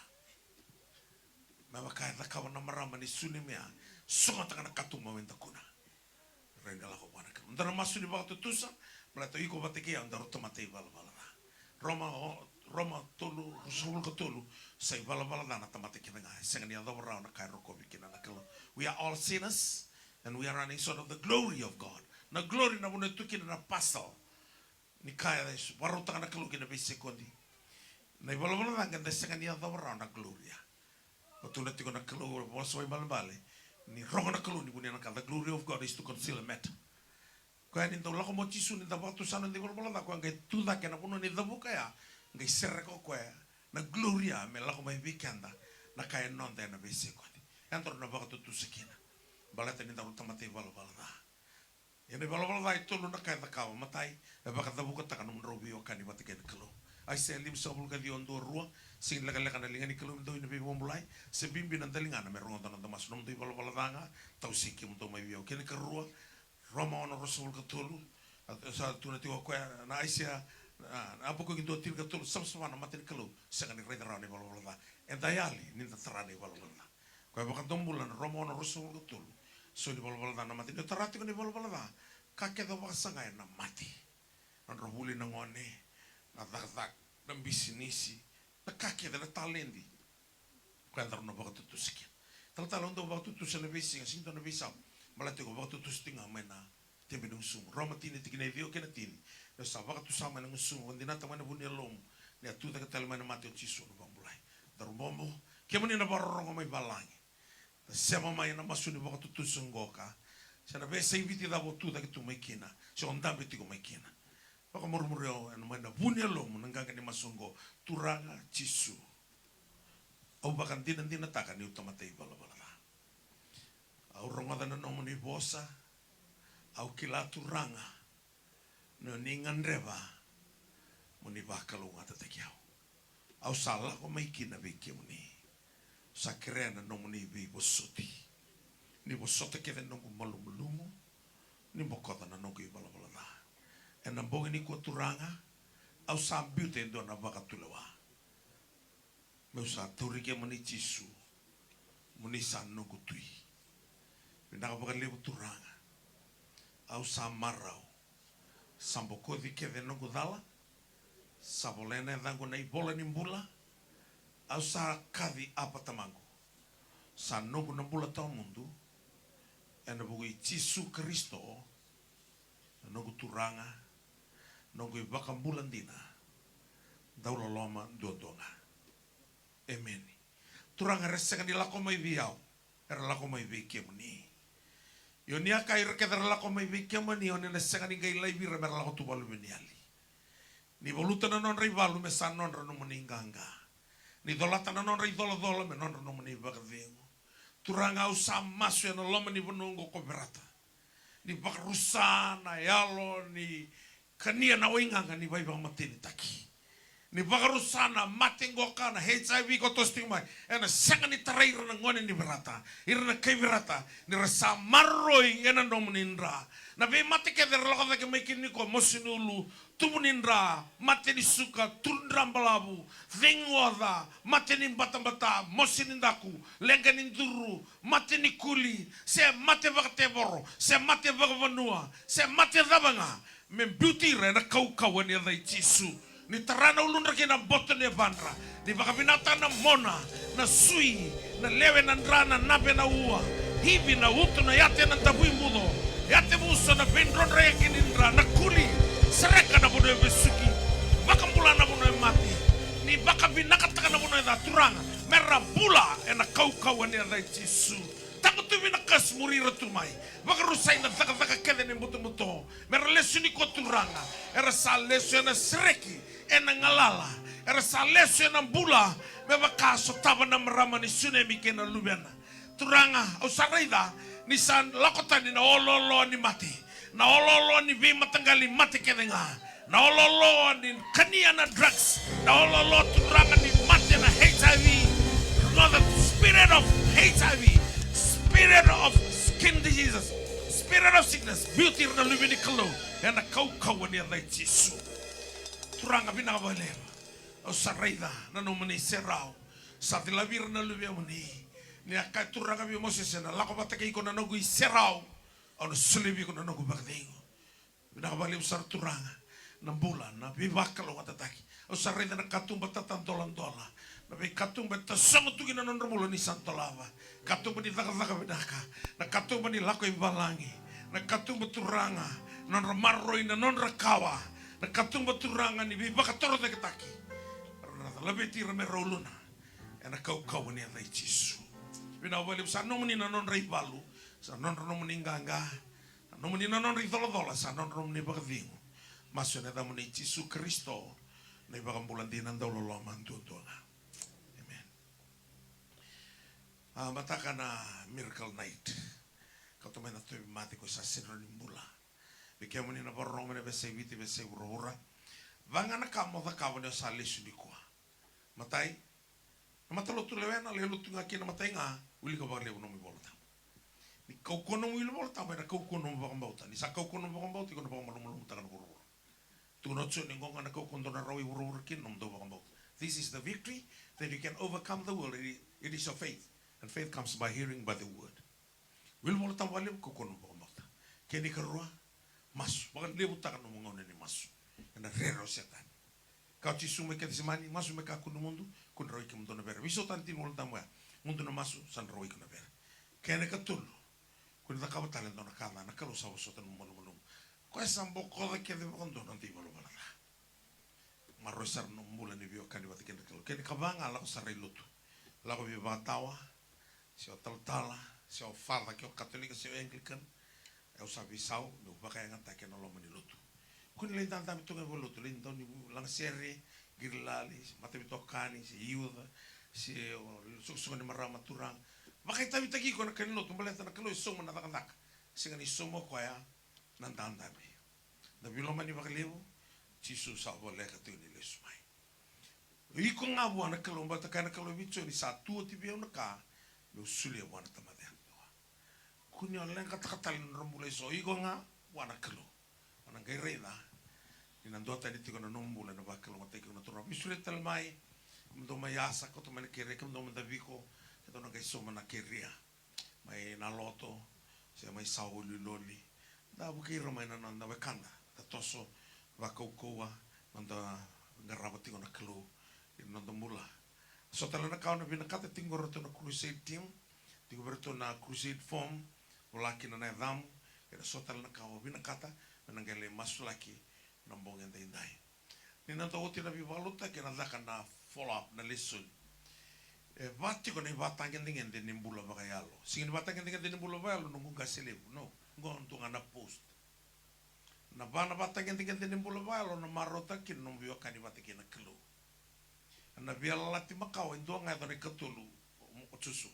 Mabakaya na kawan na marama ni sunimia, sungat ka nakatumawin takuna. Rendala ko ba na ka. Undara masu ni baka tutusa, malato iko batiki ang daro tomatay balabala na. Roma tolu, rusul ko tolu, sa balabala na tomatay kina nga. Senga niya daw raw na kairo ko bikina na kalo. We are all sinners, and we are running sort of the glory of God. Na glory na muna tukin na pasal. Ni kaya na isu, waruta ka na kalo kina bisikondi. Na balabala na ganda senga niya daw raw na gloria. Patulad ko na kalo, wasaway balabale. Ni rongo na kalu ni bunia na the glory of God is to conceal a matter. Kaya nito lako mo chisu ni dapat sana di bola na ko ngai tuda kena puno ni dabu kaya ngai serre ko kaya na gloria me lako mai weekenda na kaya non na bese ko. Entro na baka tu sekina. Balata ni dapat tamate bala da. Yene bala itu lu na kaya takaw matai na baka dabu ko takan mo robi o kani batike na kalu. Ay se lim sa bulga di ondo ruwa sing laga na linga ni kalu ndo ni bibo mulai se bimbi na dalinga na meron na mas nom di bala nga tau siki mo to mai bio kene ka ruwa Roma ono rasul ka tulu sa tu na tiwa ko na aisia na apo ko ginto til ka tulu sam sama na matin kalu sa kan reda ra ni bala entayali ni tarani bala ko ba kan tombulan Roma ono rasul ka tulu so di bala na matin tarati ko ni bala ka ke do ba sanga na mati na robuli na ngone na tak na bisinisi na kaki na talendi kaya na baka tutusikin talon do baka tutusan na bisi kasi to na bisa malati ko baka tutusting ang na tembe ng sumo Roma tini tikina vio kena tini na sa baka tusama ng sumo hindi na tama na bunilom ni atuta ka talma na mati o chiso no bambulay darumombo Kemani na barong may balangi. Sema mai na masuni baka tutusungoka. Sana besa ibiti da botu da kitu mai kina. So ondambe tiko mai kina. Baka murmureo na mai na bunyalo munanganga ni masungo turanga chisu. Au baka dina taka ni utamatay bala. Au rongada na nomo ni bosa. Au kila turanga. No ningan reba. Muni bakalo ngata takiao. Au salah ko mai kina beki muni. Sa kerena nomo ni bi bosoti. Ni bosota keve nongu malumulumu. Ni bokota na nongu ibala. E na bongi ni ko turanga. Au sa beauty ndo na baka tulewa. Meu sa turike muni chisu. Muni sa nongu tui. Pinaka baka lebu turanga. Au sa marau. Sambo kodi keve nongu dala. Sabolena dango na ibola ni mbula. Au sa kavi apa tamangu. Sa nongu na mbula tau mundu. E na buku i Chisu Kristo. Nongu turanga. Nongu i baka mbula ndina. Daula loma duodonga. Amen. Turanga resekan di lako mai viau. Era lako mai vikia muni. Yoni aka irkedera lako mai vikia muni. Yoni resekan ingai laibi remera lako tubalu meniali. Ni voluta na non rivalu me sa non rano meninganga. Ni dolata na non ridola me non rano meni bakadengo. Turanga usa masu ya na loma ni bunungo koberata. Ni bakarusana yalo ni kania na winganga ni baiba matini taki. Ni bakarusana matengoka na HIV ko tosting mai. Ena sanga ni tarai na ngone ni berata. Ira na kai berata. Ni rasa maroi ena nomunindra. Na be mate ke der lokota ke mai kini ko mosinulu tumunindra mate ni suka tundra balabu vengoda mate ni bata mosinindaku lenga ni duru mate ni kuli se mate vakate boro se mate vakavanua se mate dabanga men beauty re na kau ni dai Chisu ni tarana ulundra ke na boto ne vandra ni vakabinata na mona na sui na lewe na ndrana nabe na ua hivi na utu na yate na tabui mudo yate muso na vendron raya kinindra na kuli sereka na bono besuki baka mbula na bono mati ni baka binakataka na bono da turanga mera bula ena kau ni da Chisu tako tu bina kas murira tumai baka rusai na taka kede ni muto mera lesu ni ko turanga era sa lesu ena sereki ena ngalala era sa lesu ena bula me baka so taba na marama ni tsunami kena lubena turanga au saraida ni san lakota ni na ololo ni mati na ololo ni vi matanggali mati kedenga na ololo ni kania na drugs na ololo turanga ni mati na HIV no the spirit of HIV spirit of skin diseases spirit of sickness beauty na lumini kalo na kau ni na Chisu turanga bina baleva o saraida na no mani serao sa tilavir na lumini ni akai turanga bi Moses na lako batake iko na nogu serao ono sulibi ko na nogu bakdengo bina bali usar turanga na bula na bibakalo watataki usar reda na katumba tatantolantola na be katumba tasongo tugi na nonromulo ni santolava katumba ni taka bidaka na katumba ni lako ibalangi na katumba turanga non marroi na non rakawa na katumba turanga ni bibakatoro de kitaki na labeti rameroluna na kau ni na Chisu bina bali usar nomuni na non reibalu sa non nomuni nganga nomuni na non ridolodola sa non nomuni bakadingo maso na da muni Chisu Kristo na ibakambulan din ang daulolo mantuntuna. Amen. Mataka na miracle night. Kautumay na tuwi mati ko sa sinonimbula. Bikya mo ni na parong mo na besay witi besay urura. Vanga na kamo da kawo niya sa lisu di kuwa. Matay. Namatalo tulewen na lelo tunga kina matay nga. Uli ka bakalew nung ibolta. Ni kaukunong ibolta. May na kaukunong bakambauta. Ni sa kaukunong bakambauta. Ikaw na bakamalumuluta ka na urura. Tunotso ni ngong na kaukundo na rawi urura kin nung daw bakambauta. This is the victory that you can overcome the world. It is your faith. And faith comes by hearing by the word. Wilbolta walim kaukunong bakambauta. Kini karua. Masu. Bakan libuta ka nung mga ni masu. Yan na rero setan. Kau Chisu me kete semani masu me kaku no mundo kun roi ke mundo na vera. Viso tanti mo tamu mundo na masu san roi kuna vera. Kene katulu. Kun da kaba talent na kama na kalo sawo sotan mo mo. Ko sambo ko da ke de mundo nanti mo bala. Marosar no mula ni bio kan wati kene kalo. Kene kabanga la sarai lutu. Lago vi batawa, se o taltala, se o fala ke o katolika se o Anglican, e o sabi sau, me o baka ngata ke no lo mani lutu. Kuni le tanta mi tunga lutu, le toni lang sere, girlali, mate mi tokani, se iuda, se o suksuma ni marama turang. Baka itabi tagi ko na kanilo, tumbala na kalo isong na takandak. Singa ni somo ko ya, nandanda mi. Na biloma ni bakalibo, Jisu sa boleh katu ni le sumai. Iko nga buana kalo mbata kana kalo bicho ni sa tu ti bia unaka, me usulia buana tamade andoa. Kuni olen kata-kata ni rombule so iko nga buana kalo. Wana ngai reina. Ni nandoa tadi tiko na nombula na bakalo mate ko na tora. Usulia talmai, mdo mai asa ko to mane kere ko mdo manda biko, to na ngai soma na keria. Mai na loto, se mai sauli loli. Da buki romai na nanda wakanda. Da toso wakaukoa, manda ngarabati ko na kalo. Nonton mula. So tala na kau na binakata tinggo rato na crusade team, tinggo rato na crusade form, ulaki na naedam, kaya so tala na kau binakata, menanggele masulaki nambong yang indai. Ni nanto oti na bivaluta kaya nadaka na follow up na lesson. Vati ko na ibatangin dingen din nimbula bakayalo. Singin ibatangin dingen din nimbula bakayalo nung gaselebu, no, ngontung na post. Na bana batangin dingen din nimbula bakayalo na marota kin nung biwakan ibatikin na kilo. Na biala lati makau endo ngai tone katulu o tusu.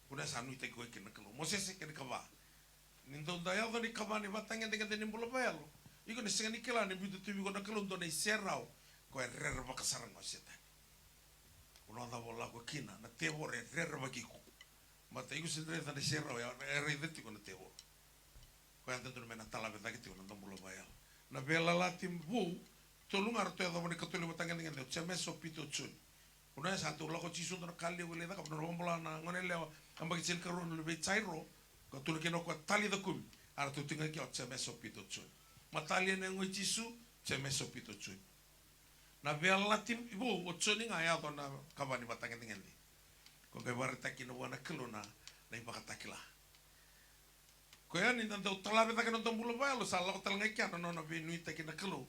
Kuna sanu ite ko kina kalo. Moses ke kava. Nindo daya tone kava ni batanga dengan tene bola bayalo. Iko ne sengani kela ne bitu tu ko na kalo tone serau ko rer bakasarang setan. Uno da bola ko kina na tevo rer bakiku. Mata iko sendiri tane serau ya rer deti ko na tevo. Ko anta tone mena tala beta ki ko na bola bayalo. Na biala lati bu tolungar to ya mone katulu batanga dengan de chame so pito chun una santo la ko chisu no kali wele da no rombola na ngone le amba kicil karon le be chairo ko tulu ke no ko tali da kum ara tu tinga ki chame so pito chun matali ne ngoi chisu chame so pito chun na bela tim ibu o chuni nga ya to na kabani batanga dengan di ko ke barata ki no wana kelona na ibakata kila ko ya ni tanto tala beta ke no tombulo ba lo sala ko talanga ki no no be nuita ki na kelo.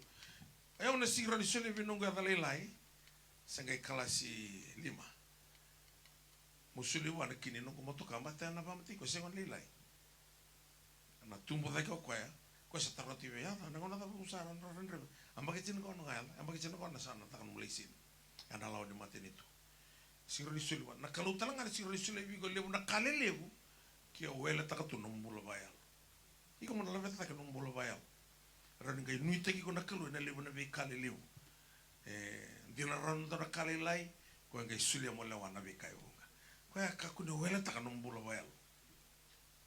Ayo na sigra ni sule binong ga dalilai sangai kalasi 5. Musuli wana kini no kumoto kamba ta na pamati ko sengon lilai. Na tumbo da ko kwa ko sa tarati be ya na ngona da usara na renre. Amba ke chin ko no gal, amba ke chin ko na sana ta kan mulisin. Ana lawo di mate nitu. Sigra ni sule wana kalau talanga ni sigra ni sule bi go lebu na kale lebu ki o wela ta ka tu no mbulo bayal. Iko mo na lava ta ka no mbulo bayal. Rani kai nui teki ko na kalu na lebu na be kale lebu. Dina ranu ta na kale lai ko ngai sulia mo le wana be kai unga. Ko ya ka kune wela ta no mbula bayal.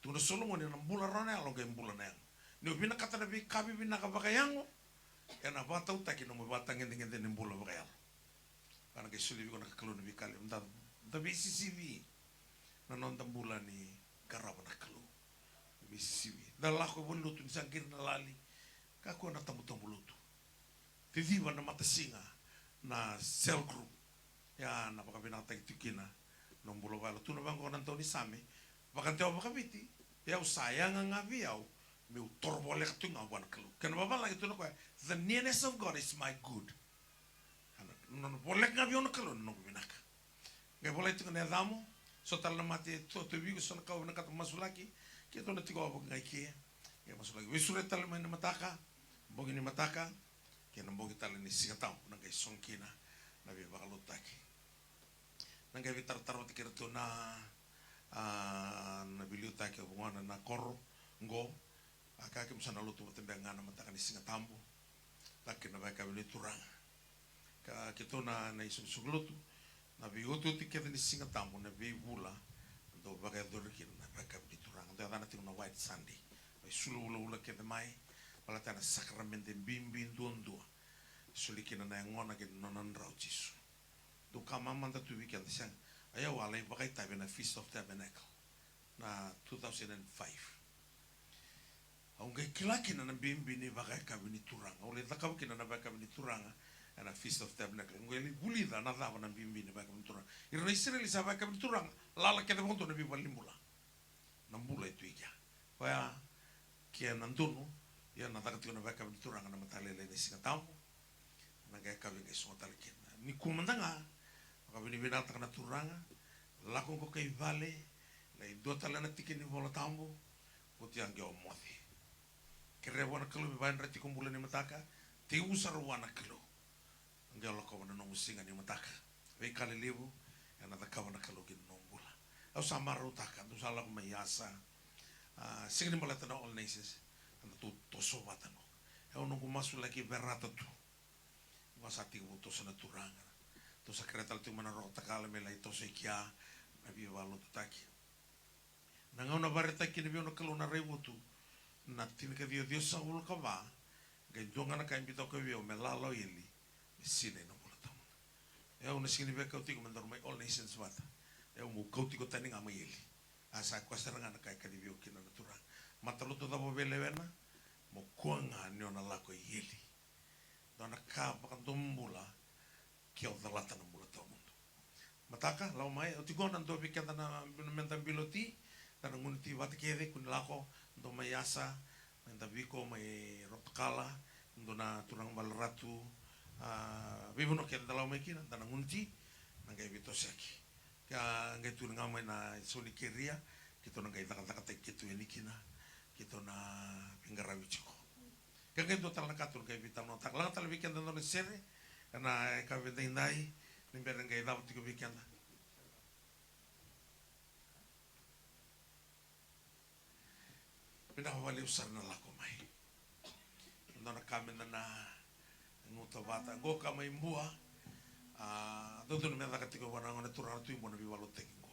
Tu na solo mo ni na mbula rana alo ngai mbula na yang. Ni bina kata na be kabi bina ka bakayango. Ya na bata utaki no mo bata ngende ni mbula bayal. Kana ngai sulia ko na kalu na be kale mta da be CCV. Na non ta mbula ni karaba na kalu. Be CCV. Da la ko bolu tu sangir na lali. Kako na tamu-tamu lutu. Viviva na matasinga na cell group. Ya na baka binata itukina nung bulo balo. Tuna bang ko nanto ni Sami. Baka teo baka biti. Ya usayang nga viyaw. May utorbole ka tunga wan kalu. Kaya nababala ito na ko. The nearness of God is my good. Nung bolek nga viyaw na kalu. Nung binaka. Kaya bola ito ka na damo. So tala na mati. Tuwi ko sa nakaw na katamasulaki. Kaya ito na tiko abog nga ikiya. Kaya masulaki. Wisure tala may na mataka. Bogi ni mataka, kaya nambogi tala ni singatao, nang kay songkina, nabi bakalutaki. Nang kay vitar-taro ti kirato na nabiliutaki abungan na koro, ngo, akakim sa naluto matibay nga na mataka ni singatambo, laki na baka biliturang. Kito na naisugluto, nabiuto ti kita ni singatambo, nabi bula, do baka dorikin, na baka biliturang. Ito yata natin na White Sunday, may sulu-ula kita may, wala tayo na sakramente bimbing duon-dua. Sulikin na yung ngona kin nonon raw Jisu. Doon ka mamanda tu weekend siyang ayaw walay bakay tayo na Feast of Tabernacle na 2005. Ang kay kilakin na ng bimbing ni bakay kami ni Turanga. Ulit na kami kinanabay kami ni Turanga na Feast of Tabernacle. Ang kay bulida na dawa ng bimbing ni bakay kami ni Turanga. Irna Israel sa bakay kami ni Turanga. Lalaki na mga ito na bibalimbula. Nambula ito iya. Kaya kaya nandun ya nataka tiko na baka bituranga na matalele ni singatao na gaya kabi ngai sunga talikin ni kumandanga Maka bini-bina takana turanga, lakon ko kay vale, la idota lana tikini vola tambo, puti angge omothi. Kere wana kalu bibayan rati kumbula ni mataka, te usar wana kalu. Angge ala kawana nongu singa ni mataka. Vei kali libu, yana ta kawana kalu gini nombula. Au samara utaka, tu sala kumayasa, singa ni malatana all nations, anda tu toso watano. Au nongu masu lagi berata tu. Masati ko toso na turanga. To sa kretal tu mana rota kala mela ito sa ikia, nabi walo tutaki. Nangaw na barita kinibiyo na kalu na rebutu, na tinika Dios sa ulo ka ba, ganjong na kain bitaw ka biyo, melalaw ili, sine na mula tamo. Ewa na sinibiyo ka utiko mandar may all nations wata. Ewa mo ka utiko taning ama ili. Asa kwasta nga na kay kanibiyo kina naturang. Mataluto na po belewena, mo kuanga niyo na lako ili. Doon na ka pakantumbula, kiaw dalata na mula tamo. Mataka, lau mai, o tigon ang dobi kata na mentan biloti, dan nguniti wati kere kun lako ndo mai asa, mentan biko mai rotakala, ndo na turang balaratu, bibuno kata lau mai kina, dan nguniti, nangay bito seki. Kaya ngai tu ngamai na soli keria, kito nangay takata kitu ini kina, kito na pinggarawi chiko. Kaya ngai tu talak katur ngai bita no tak, lang talabi kanda no sere, karena kabita hindai. Nimber ngai dapat tiga weekend. Pindah wali usar na lako mai. Nona kami na nguta bata. Go kami mbua. Dodo nimenda katiko wana ngone turang tu imbona biwalo tekingo.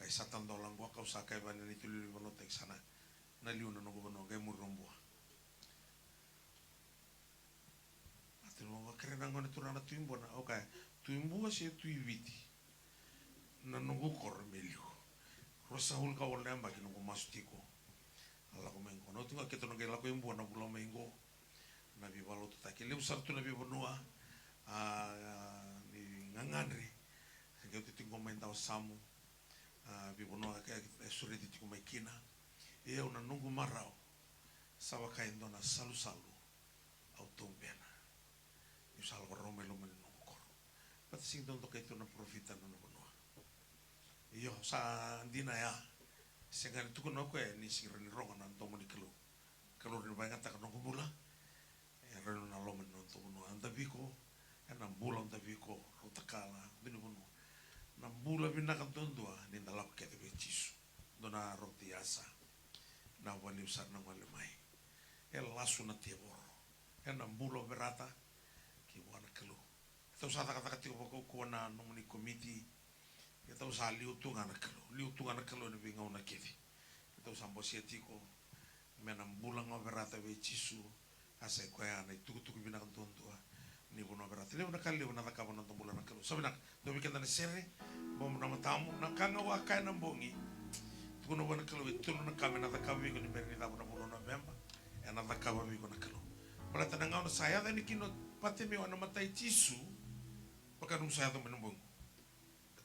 Kai satan dolang gua kau sakai bani ni tuli biwalo tek sana. Na liu na nogo bono gai murrombua. Tino keren ngone turana tuimbona, okay. Tuimbua si tuiviti. Na nungu kor melio. Rosa hul ka wala namba ki nungu mastiko. Ala ko mengo. No tunga keto nungu lako imbu na bula mengo. Na bi walo tutaki. Leu sartu na bi bonua ni ngangandre. Sengke tu tingo main tau samu. Bi bonua ka suri tiko maikina. Ia una nungu marau. Sawa kain dona salu-salu. Autombena. Usal korome lo menunggu kor. Pati sing tonto kaito na profita no nono. Iyo sa dina ya. Sengar itu kono ko ni sing reni ronga nan tomo ni kelo. Kelo ni banga ta kono kumula. Reno na lo men to no anda biko. Na bula anda biko rotakala binu bono. Na bula binaka tondua ni ndala ko kete bechisu. Dona roti asa. Na wali usar na wali mai. El lasu na tieboro. Na bula berata. Kiwana kelo. Kita usah kata-kata tiko poko kuana nomini komiti. Kita usah liu tunga na kelo. Liu tunga na kelo ni bingau na kevi. Kita usah bosia tiko. Menam bulang ngoberata we chisu. Asa kwaya na tuku bina kantontua. Ni bono berata. Liu na kali na takabo na bulang na kelo. Sabi nak dobi kenta na sere. Bom na matamu na kanga wakai na bongi. Tuku na bulang kelo itu na kami na takabo ko ni berni tabo na bulan November. Ya na takabo ko na kelo. Pala tanangau na saya tadi kino pati mi wana matai chisu pakanum saya to menumbung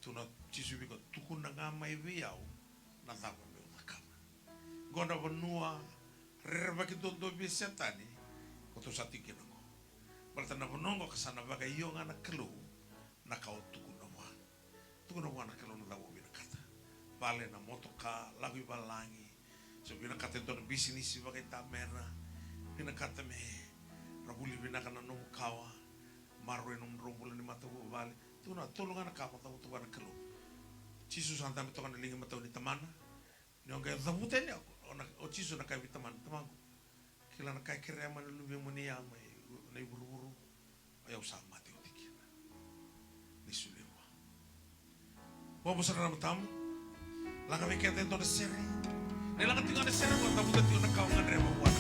tuna chisu biko tukuna ngamai viau na tapa mi utakama gonda vanua rerba kito do bisetani koto satiki nango baltana vonongo kasana baga iyo ngana kelu na kau tukuna wa na kelu na dawo bina kata bale na motoka lagu balangi so bina kata to bisnis baga tamera bina kata me rabuli bina kana no kawa marwe no rombul ni mata bu vale tuna tolunga na kapa ta tu bana kelo chisu santa me tokana linga mata ni tamana ni onga zabute ni ona o chisu na kai tamana tamango kila na kai kere mana lu be moni ya mai na buru ya usa mate o tikina ni sulewa bobo sana na tamu langa me kete to de sere ni langa tinga de sere ko tamu de na kawa ngare mo wana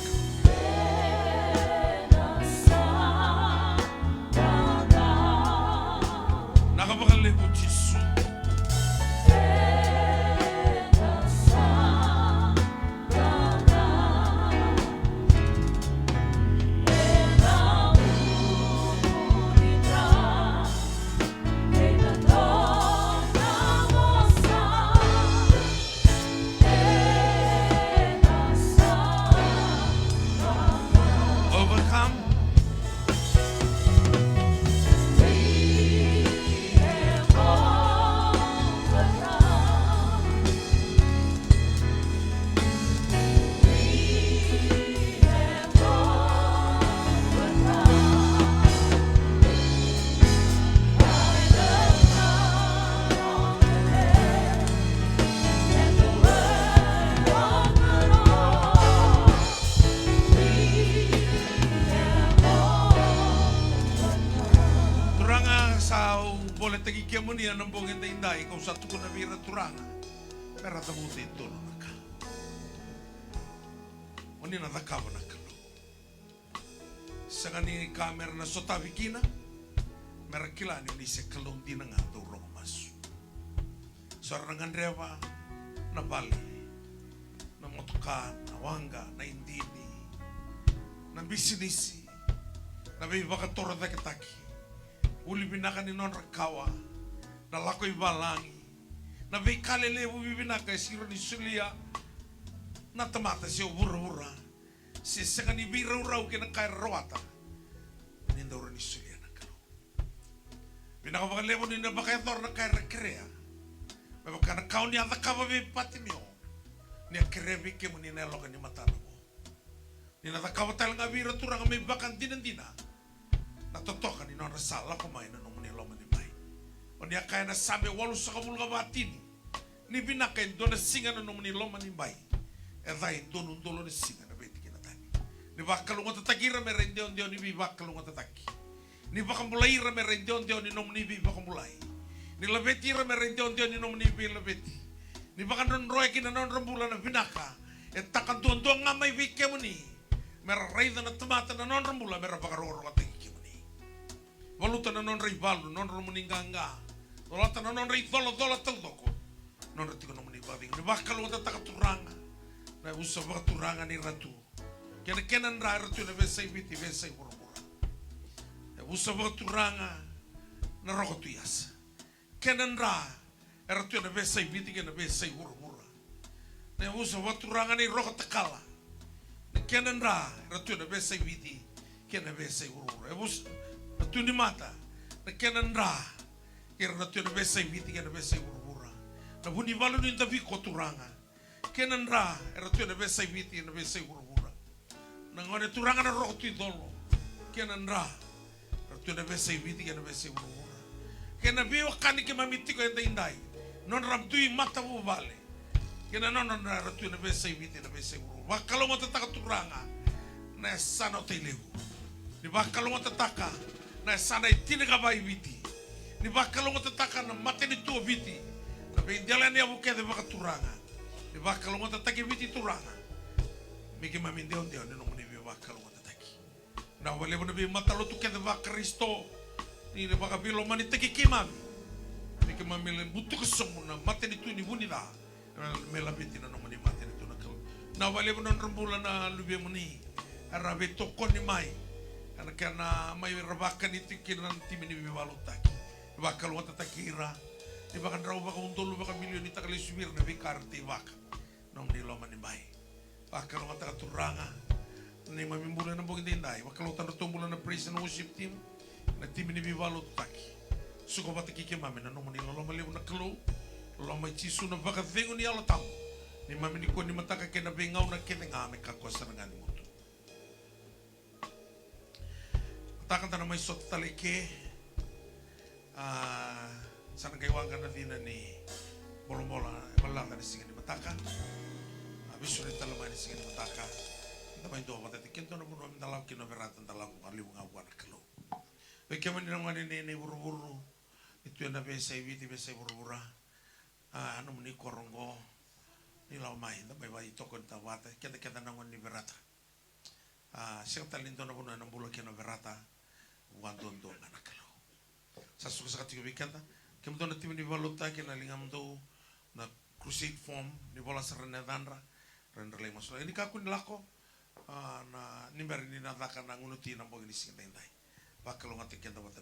nakapakali ko chisu Sau boleh tegi kemuni nambong ente indai kau satu kuna vira turanga. Pera tamuti itu naka. Oni na takava nakalo. Sangani kamera na sota vikina. Merakila ni se kalong dinanga tu rong masu. Sorangan reva na bali. Na motoka, na wanga, na indini. Na bisinisi. Na baka tora taki. Uli binaka ni non rakawa. Na lako ibalangi. Na kale lebu binaka siro ni sulia. Na tamata siya ura-ura. Si sangani bira-urau kina kaya rawata. Nindoro ni sulia na kalo. Binaka baka lebu ni nabakaya tor na kaya rekrea. Baka na kau ni ata kaba pati niyo. Ni akerebi kemo ni neloka ni matana mo. Ni nata kaba talang abira turang may bakan dinan-dina. Natotokan ni non rasala kumain na nung nilo manimay. O niya kaya na sabi walu sa kamulga batini. Ni binakain doon na singa na nung nilo manimay. E dahil doon undo na singa na beti kinatani. Ni bakalunga tatakira me rendion ni bakalunga tataki. Ni bakamulaira me rendion ni nung ni bakamulay. Ni labetira me rendion ni nung ni labeti. Ni bakan roy kina non rambulan na binaka. E takan doon nga may wike mo ni. Mera rayda na tamata na non rambula mera bakaroro katagi. Waluta na non rivalu, non romuninganga. Waluta na non rivala taldoko. Non ratiko no munibading. Ni bakalo ta turanga. Na usa ba turanga ni ratu. Kenan ra ratu na vesay biti vesay murmura. Na usa ba turanga na rokotuyas. Kenan ra ratu na vesay biti kena vesay murmura. Na usa ba turanga ni rokotakala. Na kenan ra ratu na vesay biti kena vesay murmura. Tu ni mata na kenan ra kira na tu na besay biti na besay urura na buni balu ni tabi ko turanga kenan ra era tu na besay biti na besay urura na ngone turanga na ro tu dolo kenan ra era tu na besay biti na besay urura kena biwa kani ke mamiti ko enda indai non ram tu mata bu vale kena non ra tu na besay biti na besay urura bakalo mo tataka turanga na sano teleu ni bakalo mo tataka na sana itine ka bai viti ni bakalo ngota taka na mate ni tua viti na bendela ni abu kede baka turanga ni bakalo ngota taki viti turanga miki maminde onde onde no muni bakalo ngota taki na wale bona bi matalo tu kede baka Kristo ni baka bilo mani taki kimami miki mamile butu kesomuna mate ni tu ni buni da mela viti na no muni mate ni tu na kalo na wale bona rambula na lube muni arabe toko ni mai karena may rabakan itu kinan timin ni bibalutaki. Bakal wata takira. Di bakan raw baka untol baka milyon ni takali subir na bikarte baka. Nong niloman ni bay. Bakal wata katuranga. Ni mamimbulan ng bugin dinday. Bakal wata natumulan na praise and worship team. Na timin ni bibalutaki. Suko bata kikimami na nung maniloloman liw na klo. Lomay chisu na baka thengo ni alatang. Ni maminiko ni mataka kinabingaw na kinangami kakwas na nga ni mo. Takan tanah may sot talike sana kay wangkan na din ni bolomola malang na singa ni mataka abis ulit talamay ni singa ni mataka tamay do matati kento na puno dalaw kinoberatan dalaw kaliw nga buwan kalo bagaimana naman ni buru-buru itu yang nabe say viti be say buru-bura ano muni korongo ni lamay tamay ba ito kon tawata kita nangon ni berata siya talento na puno ng bulo kinoberata wandondo anak kalau sa suka sa katigo bikanta kem to na timi ni balota ke na lingam to na crusade form ni bola serena danra render le maso ini ka kun lako na nimber ni na daka na ngunuti na bogi ni singdai bakal ngati kenta wata